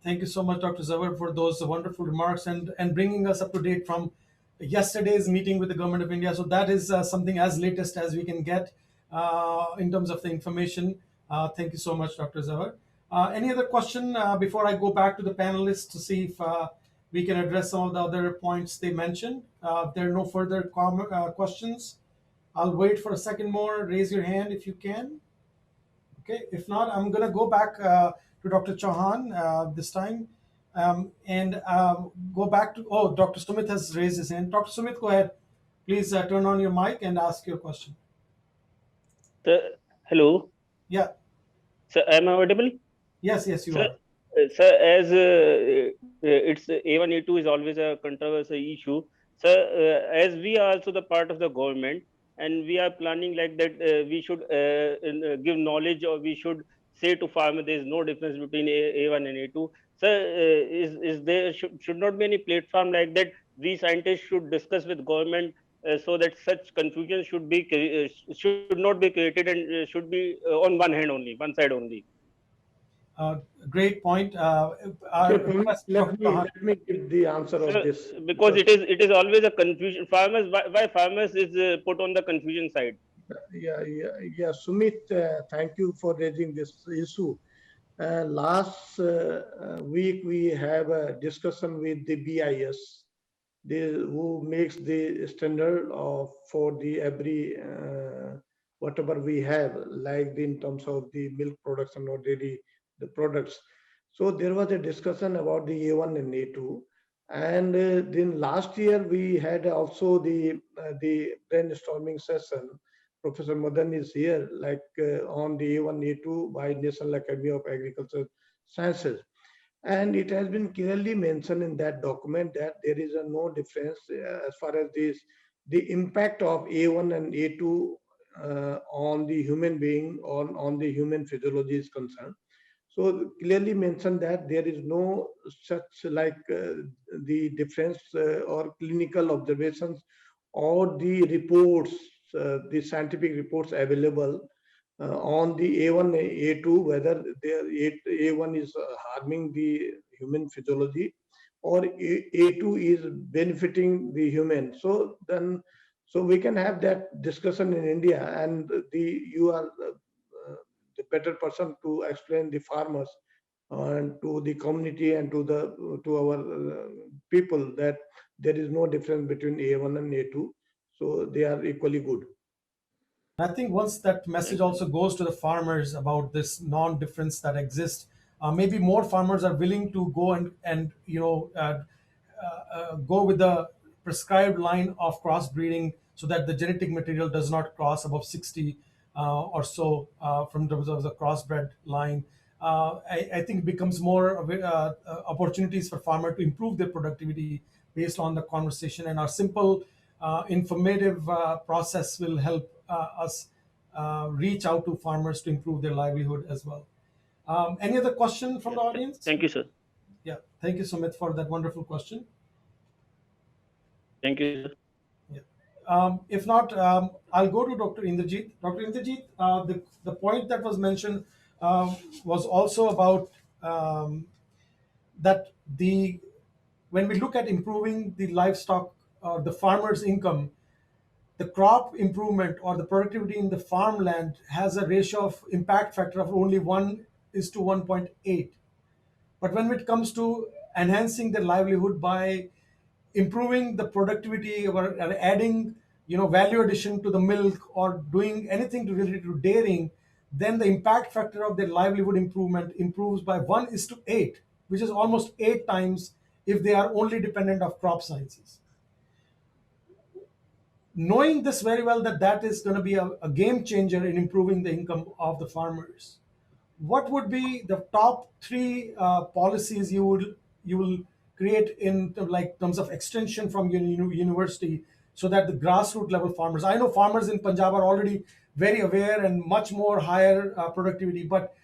Speaker 1: Thank you so much, Dr. Zawar, for those wonderful remarks and bringing us up to date from yesterday's meeting with the Government of India. So that is something as latest as we can get in terms of the information. Thank you so much, Dr. Zawar. Any other question before I go back to the panelists to see if we can address some of the other points they mentioned? If there are no further questions, I'll wait for a second more. Raise your hand if you can. Okay, if not, I'm going to go back to Dr. Chauhan this time and go back to, oh, Dr. Sumit has raised his hand. Dr. Sumit, go ahead. Please turn on your mic and ask your question.
Speaker 6: Hello.
Speaker 1: Yeah.
Speaker 6: Sir, am I audible?
Speaker 1: Yes, you
Speaker 6: sir,
Speaker 1: are.
Speaker 6: Sir, as it's A1, A2 is always a controversial issue. Sir, as we are also the part of the government, and we are planning like that, we should give knowledge, or we should say to farmer there is no difference between A1 and A2. Sir, is there should not be any platform like that? We scientists should discuss with government so that such confusion should not be created, and should be on one hand only, one side only.
Speaker 1: Great point.
Speaker 2: Let me give the answer
Speaker 6: Sir,
Speaker 2: of this.
Speaker 6: because it is always a confusion. Farmers, why farmers is put on the confusion side?
Speaker 2: Yeah. Sumit, thank you for raising this issue. Last week we have a discussion with the BIS, who makes the standard for the every whatever we have, like in terms of the milk production or dairy the products. So there was a discussion about the A1 and A2, and then last year we had also the brainstorming session. Professor Madan is here, like on the A1, A2 by National Academy of Agricultural Sciences. And it has been clearly mentioned in that document that there is no difference as far as the impact of A1 and A2 on the human being, on the human physiology is concerned. So clearly mentioned that there is no such like the difference or clinical observations or the reports, the scientific reports available on the A1, A2, whether A1 is harming the human physiology or A2 is benefiting the human. So we can have that discussion in India, and you are the better person to explain the farmers and to the community and to our people that there is no difference between A1 and A2, so they are equally good.
Speaker 1: I think once that message also goes to the farmers about this non-difference that exists, maybe more farmers are willing to go and go with the prescribed line of crossbreeding, so that the genetic material does not cross above 60 or so from terms of the crossbred line. I think it becomes more opportunities for farmer to improve their productivity based on the conversation, and our simple informative process will help us reach out to farmers to improve their livelihood as well. Any other question from the audience?
Speaker 6: Thank you, sir.
Speaker 1: Yeah, thank you, Sumit, for that wonderful question.
Speaker 6: Thank you, sir.
Speaker 1: If not, I'll go to Dr. Indrajit. Dr. Indrajit, the point that was mentioned was also about that when we look at improving the livestock or the farmer's income, the crop improvement or the productivity in the farmland has a ratio of impact factor of only 1:1.8. But when it comes to enhancing their livelihood by improving the productivity or adding value addition to the milk or doing anything related to dairying, then the impact factor of their livelihood improvement improves by 1:8, which is almost 8 times if they are only dependent of crop sciences. Knowing this very well, that is going to be a game changer in improving the income of the farmers, what would be the top three policies you will create in like terms of extension from your university, so that the grassroots level farmers, I know farmers in Punjab are already very aware and much more higher productivity, but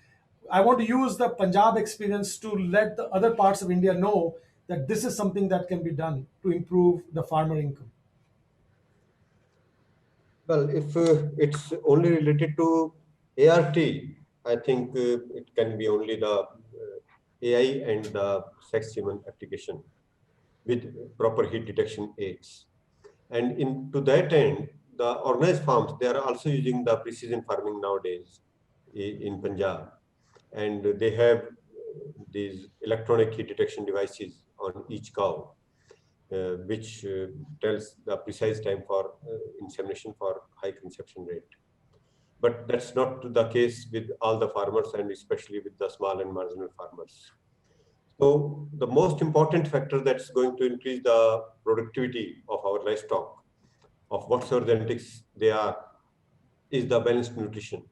Speaker 1: I want to use the Punjab experience to let the other parts of India know that this is something that can be done to improve the farmer income.
Speaker 3: Well, if it's only related to ART, I think it can be only the AI and the sex human application with proper heat detection aids. And to that end, the organized farms, they are also using the precision farming nowadays in Punjab. And they have these electronic heat detection devices on each cow, which tells the precise time for insemination for high conception rate. But that's not the case with all the farmers, and especially with the small and marginal farmers. So the most important factor that's going to increase the productivity of our livestock, of whatsoever genetics they are, is the balanced nutrition.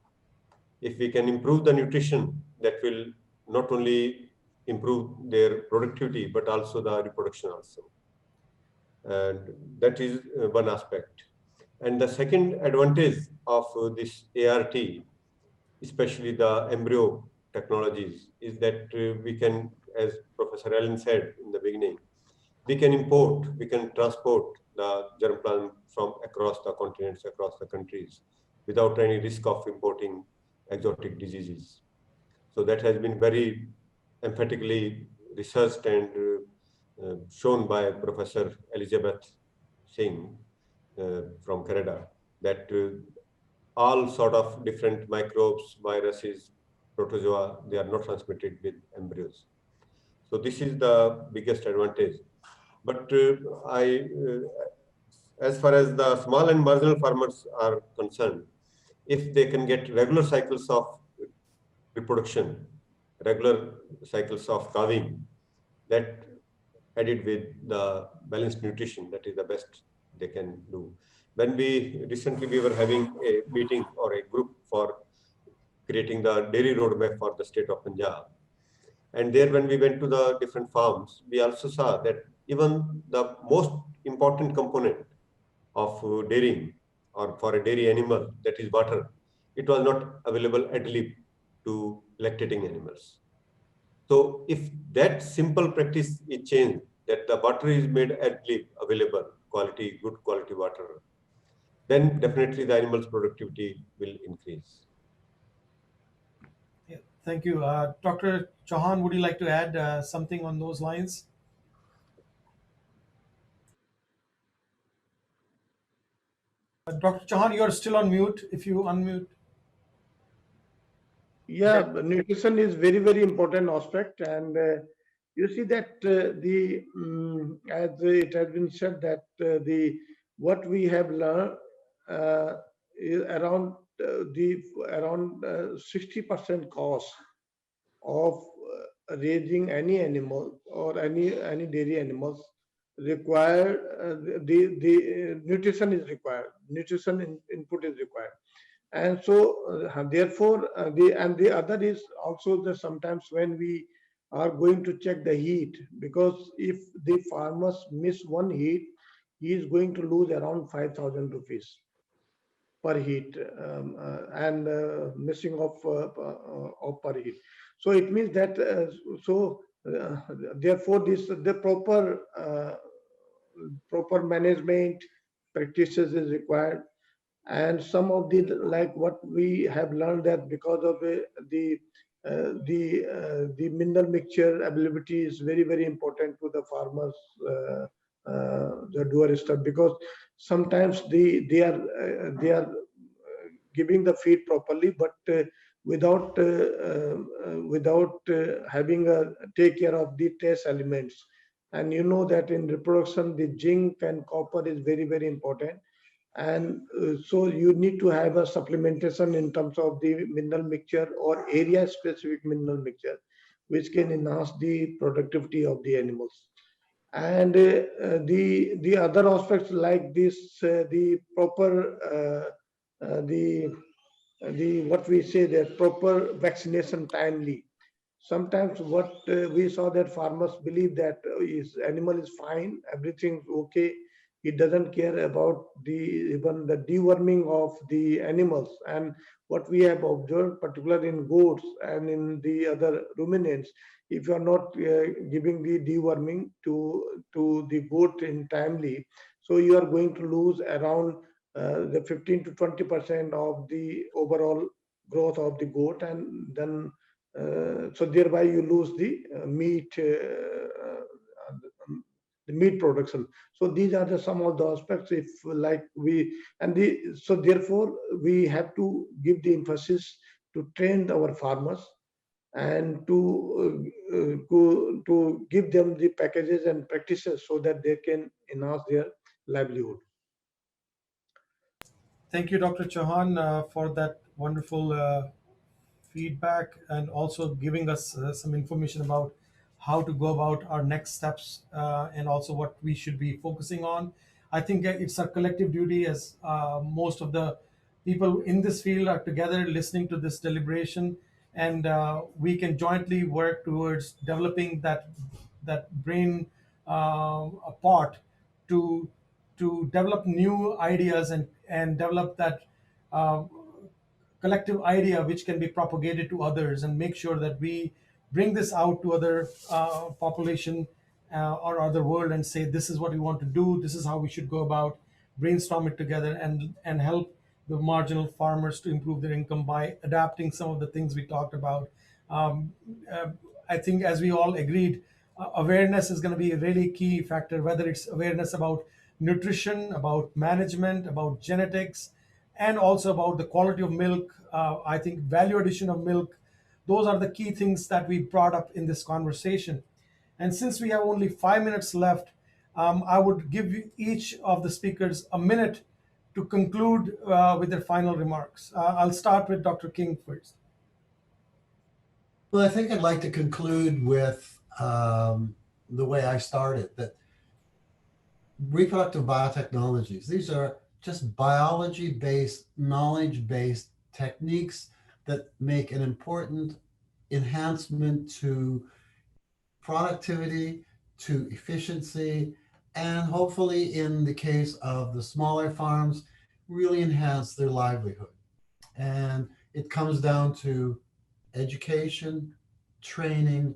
Speaker 3: If we can improve the nutrition, that will not only improve their productivity, but also the reproduction also. And that is one aspect. And the second advantage of this ART, especially the embryo technologies, is that we can, as Professor Allen said in the beginning, we can transport the germplasm from across the continents, across the countries, without any risk of importing exotic diseases. So that has been very emphatically researched and shown by Professor Elizabeth Singh from Canada, that all sort of different microbes, viruses, protozoa, they are not transmitted with embryos. So this is the biggest advantage. But as far as the small and marginal farmers are concerned, if they can get regular cycles of reproduction, regular cycles of calving, that added with the balanced nutrition, that is the best they can do. When we were having a meeting or a group for creating the dairy roadmap for the state of Punjab. And there, when we went to the different farms, we also saw that even the most important component of dairying, or for a dairy animal, that is water, it was not available readily to lactating animals. So if that simple practice is changed, that the water is made readily available, good quality water, then definitely the animal's productivity will increase.
Speaker 1: Yeah, thank you. Dr. Chauhan, would you like to add something on those lines? Dr. Chauhan, you're still on mute. If you unmute.
Speaker 2: Yeah, nutrition is very, very important aspect. And you see that as it has been said, that what we have learned is around 60% cost of raising any animal or any dairy animals require the nutrition is required. Nutrition input is required. And so therefore the other is also that sometimes when we are going to check the heat, because if the farmers miss one heat, he is going to lose around 5,000 rupees per heat, and missing of per heat. So it means that therefore the proper management practices is required. And some of the, like what we have learned, that because of the mineral mixture availability is very, very important to the farmers, the doer stuff, because sometimes they are giving the feed properly, but without having a take care of the trace elements. And you know that in reproduction, the zinc and copper is very, very important. And so you need to have a supplementation in terms of the mineral mixture or area specific mineral mixture, which can enhance the productivity of the animals. And the other aspects like this, the proper the what we say, that proper vaccination timely. Sometimes what we saw, that farmers believe that his animal is fine, everything's okay. He doesn't care about the even the deworming of the animals. And what we have observed, particularly in goats and in the other ruminants, if you are not giving the deworming to the goat in timely, so you are going to lose around the 15 to 20% of the overall growth of the goat. And then so thereby you lose the meat production. So these are the some of the aspects, if like we, and the, so therefore we have to give the emphasis to train our farmers, and to give them the packages and practices so that they can enhance their livelihood.
Speaker 1: Thank you, Dr. Chauhan, for that wonderful feedback, and also giving us some information about how to go about our next steps, and also what we should be focusing on. I think it's our collective duty, as most of the people in this field are together listening to this deliberation, and we can jointly work towards developing that brain part to develop new ideas, and develop that uh, collective idea which can be propagated to others, and make sure that we bring this out to other population or other world, and say this is what we want to do, this is how we should go about, brainstorm it together, and help the marginal farmers to improve their income by adapting some of the things we talked about. um, uh, I think, as we all agreed, awareness is going to be a really key factor, whether it's awareness about nutrition, about management, about genetics, and also about the quality of milk. I think value addition of milk, those are the key things that we brought up in this conversation. And since we have only 5 minutes left, I would give each of the speakers a minute to conclude with their final remarks. I'll start with Dr. King first.
Speaker 4: Well, I think I'd like to conclude with the way I started, that reproductive biotechnologies, these are just biology-based, knowledge-based techniques that make an important enhancement to productivity, to efficiency, and hopefully, in the case of the smaller farms, really enhance their livelihood. And it comes down to education, training,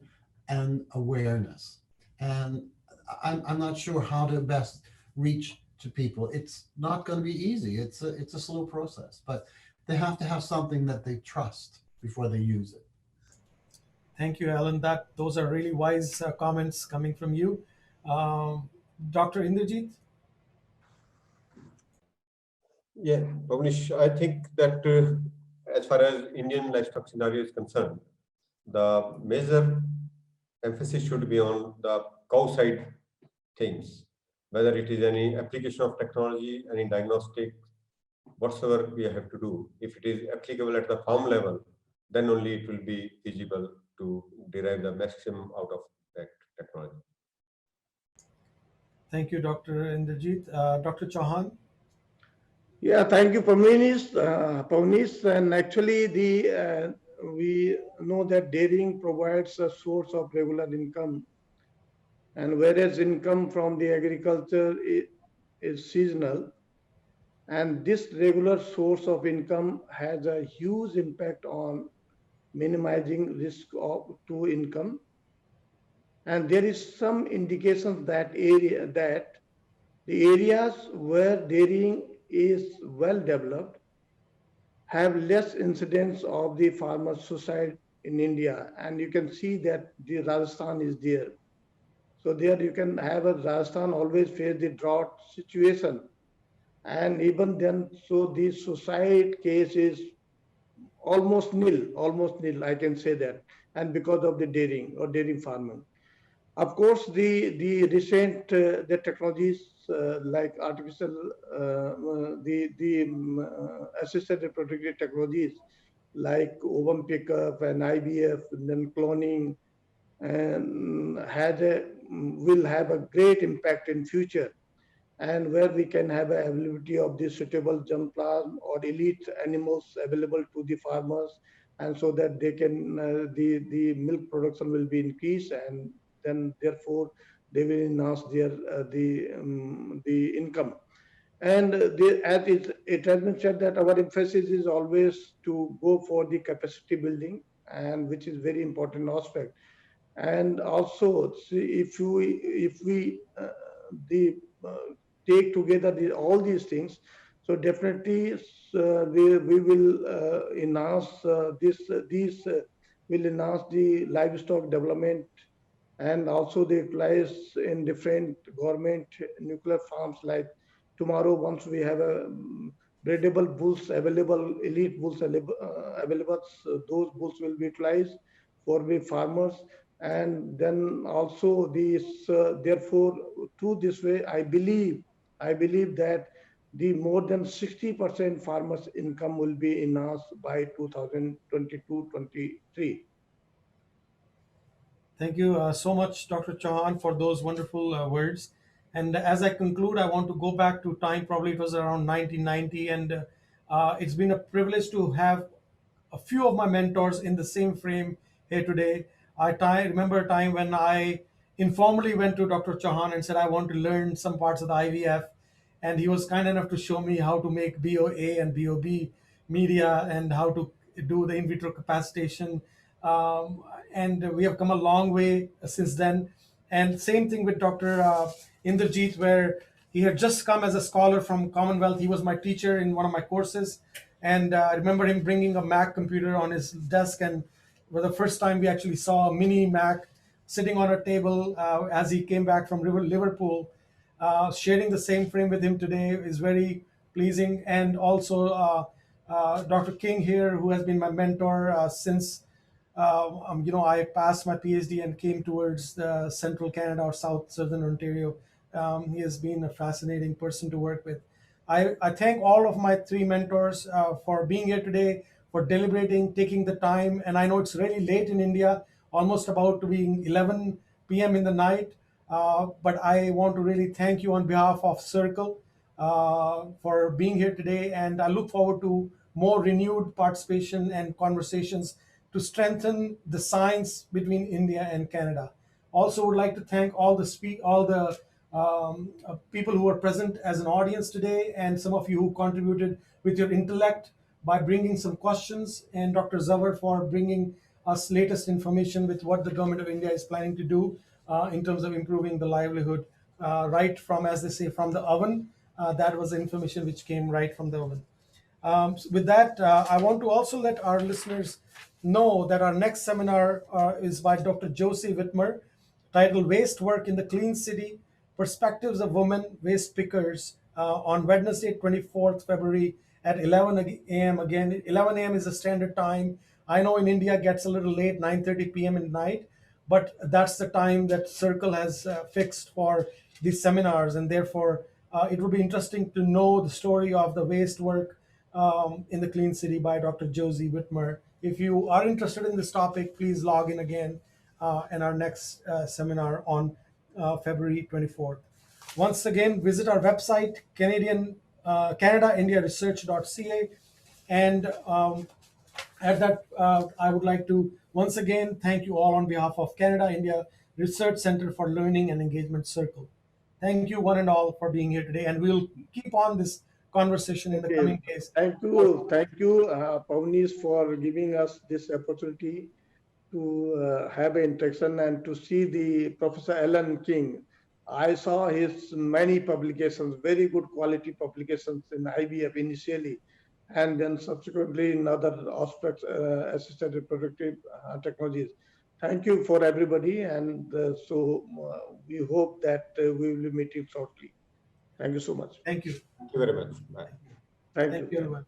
Speaker 4: and awareness. And I'm not sure how to best reach to people. It's not going to be easy. It's a slow process, but they have to have something that they trust before they use it.
Speaker 1: Thank you, Alan. Those are really wise comments coming from you. Dr. Indrajit?
Speaker 3: Yeah, Pavnish, I think that as far as Indian livestock scenario is concerned, the major emphasis should be on the cow side things, whether it is any application of technology, any diagnostic, whatsoever we have to do. If it is applicable at the farm level, then only it will be feasible to derive the maximum out of that technology.
Speaker 1: Thank you, Dr. Indrajit. Dr. Chauhan?
Speaker 2: Yeah, thank you, Pavnish. And actually, we know that dairying provides a source of regular income, and whereas income from the agriculture is seasonal, and this regular source of income has a huge impact on minimizing risk to income. And there is some indications that the areas where dairying is well developed, have less incidence of the farmer suicide in India. And you can see that the Rajasthan is there. So there you can have a Rajasthan always face the drought situation. And even then, so the suicide case is almost nil, I can say that. And because of the dairying or dairy farming. Of course, the recent the technologies like artificial assisted reproductive technologies like ovum pickup and IVF and then cloning and will have a great impact in future, and where we can have a availability of the suitable germplasm or elite animals available to the farmers, and so that they can the milk production will be increased, and then therefore they will enhance their the income. And as it has been said that our emphasis is always to go for the capacity building, and which is very important aspect. And also, see, if we the take together all these things, so definitely we will enhance these will enhance the livestock development, and also they utilize in different government nuclear farms. Like tomorrow, once we have a breedable bulls available, elite bulls available, so those bulls will be utilized for the farmers. And then also these, therefore, through this way, I believe that the more than 60% farmers' income will be enhanced by 2022-23.
Speaker 1: Thank you so much, Dr. Chauhan, for those wonderful words. And as I conclude, I want to go back to time. Probably it was around 1990, and it's been a privilege to have a few of my mentors in the same frame here today. Remember a time when I informally went to Dr. Chauhan and said I want to learn some parts of the IVF, and he was kind enough to show me how to make BOA and BOB media and how to do the in vitro capacitation. And we have come a long way since then. And same thing with Dr. Inderjeet, where he had just come as a scholar from Commonwealth. He was my teacher in one of my courses, and I remember him bringing a Mac computer on his desk, and for the first time we actually saw a mini Mac sitting on a table as he came back from Liverpool. Sharing the same frame with him today is very pleasing. And also Dr. King here, who has been my mentor since I passed my PhD and came towards the central Canada or southern Ontario. He has been a fascinating person to work with. I thank all of my three mentors for being here today, for deliberating, taking the time. And I know it's really late in India, almost about to being 11 p.m. in the night. But I want to really thank you on behalf of Circle for being here today. And I look forward to more renewed participation and conversations to strengthen the science between India and Canada. Also, would like to thank all the people who are present as an audience today, and some of you who contributed with your intellect by bringing some questions, and Dr. Zawar for bringing us latest information with what the government of India is planning to do in terms of improving the livelihood right from, as they say, from the oven. That was the information which came right from the oven. With that, I want to also let our listeners know that our next seminar is by Dr. Josie Whitmer, titled Waste Work in the Clean City, Perspectives of Women Waste Pickers, on Wednesday, 24th February at 11 a.m. Again, 11 a.m. is the standard time. I know in India it gets a little late, 9:30 p.m. at night, but that's the time that Circle has fixed for these seminars, and therefore it would be interesting to know the story of the waste work in the Clean City by Dr. Josie Whitmer. If you are interested in this topic, please log in again in our next seminar on February 24th. Once again, visit our website, CanadaIndiaResearch.ca. And at that, I would like to once again thank you all on behalf of Canada India Research Center for Learning and Engagement Circle. Thank you one and all for being here today, and we'll keep on this conversation in the
Speaker 2: Okay.
Speaker 1: coming days.
Speaker 2: Thank you, Pavnis, for giving us this opportunity to have an interaction and to see the Professor Alan King, I saw his many publications, very good quality publications in IVF initially, and then subsequently in other aspects, assisted reproductive technologies. Thank you for everybody, and we hope that we will be meeting shortly. Thank you so much.
Speaker 1: Thank you.
Speaker 3: Thank you very much. Bye.
Speaker 2: Thank
Speaker 1: Thank
Speaker 2: you.
Speaker 1: you, everyone.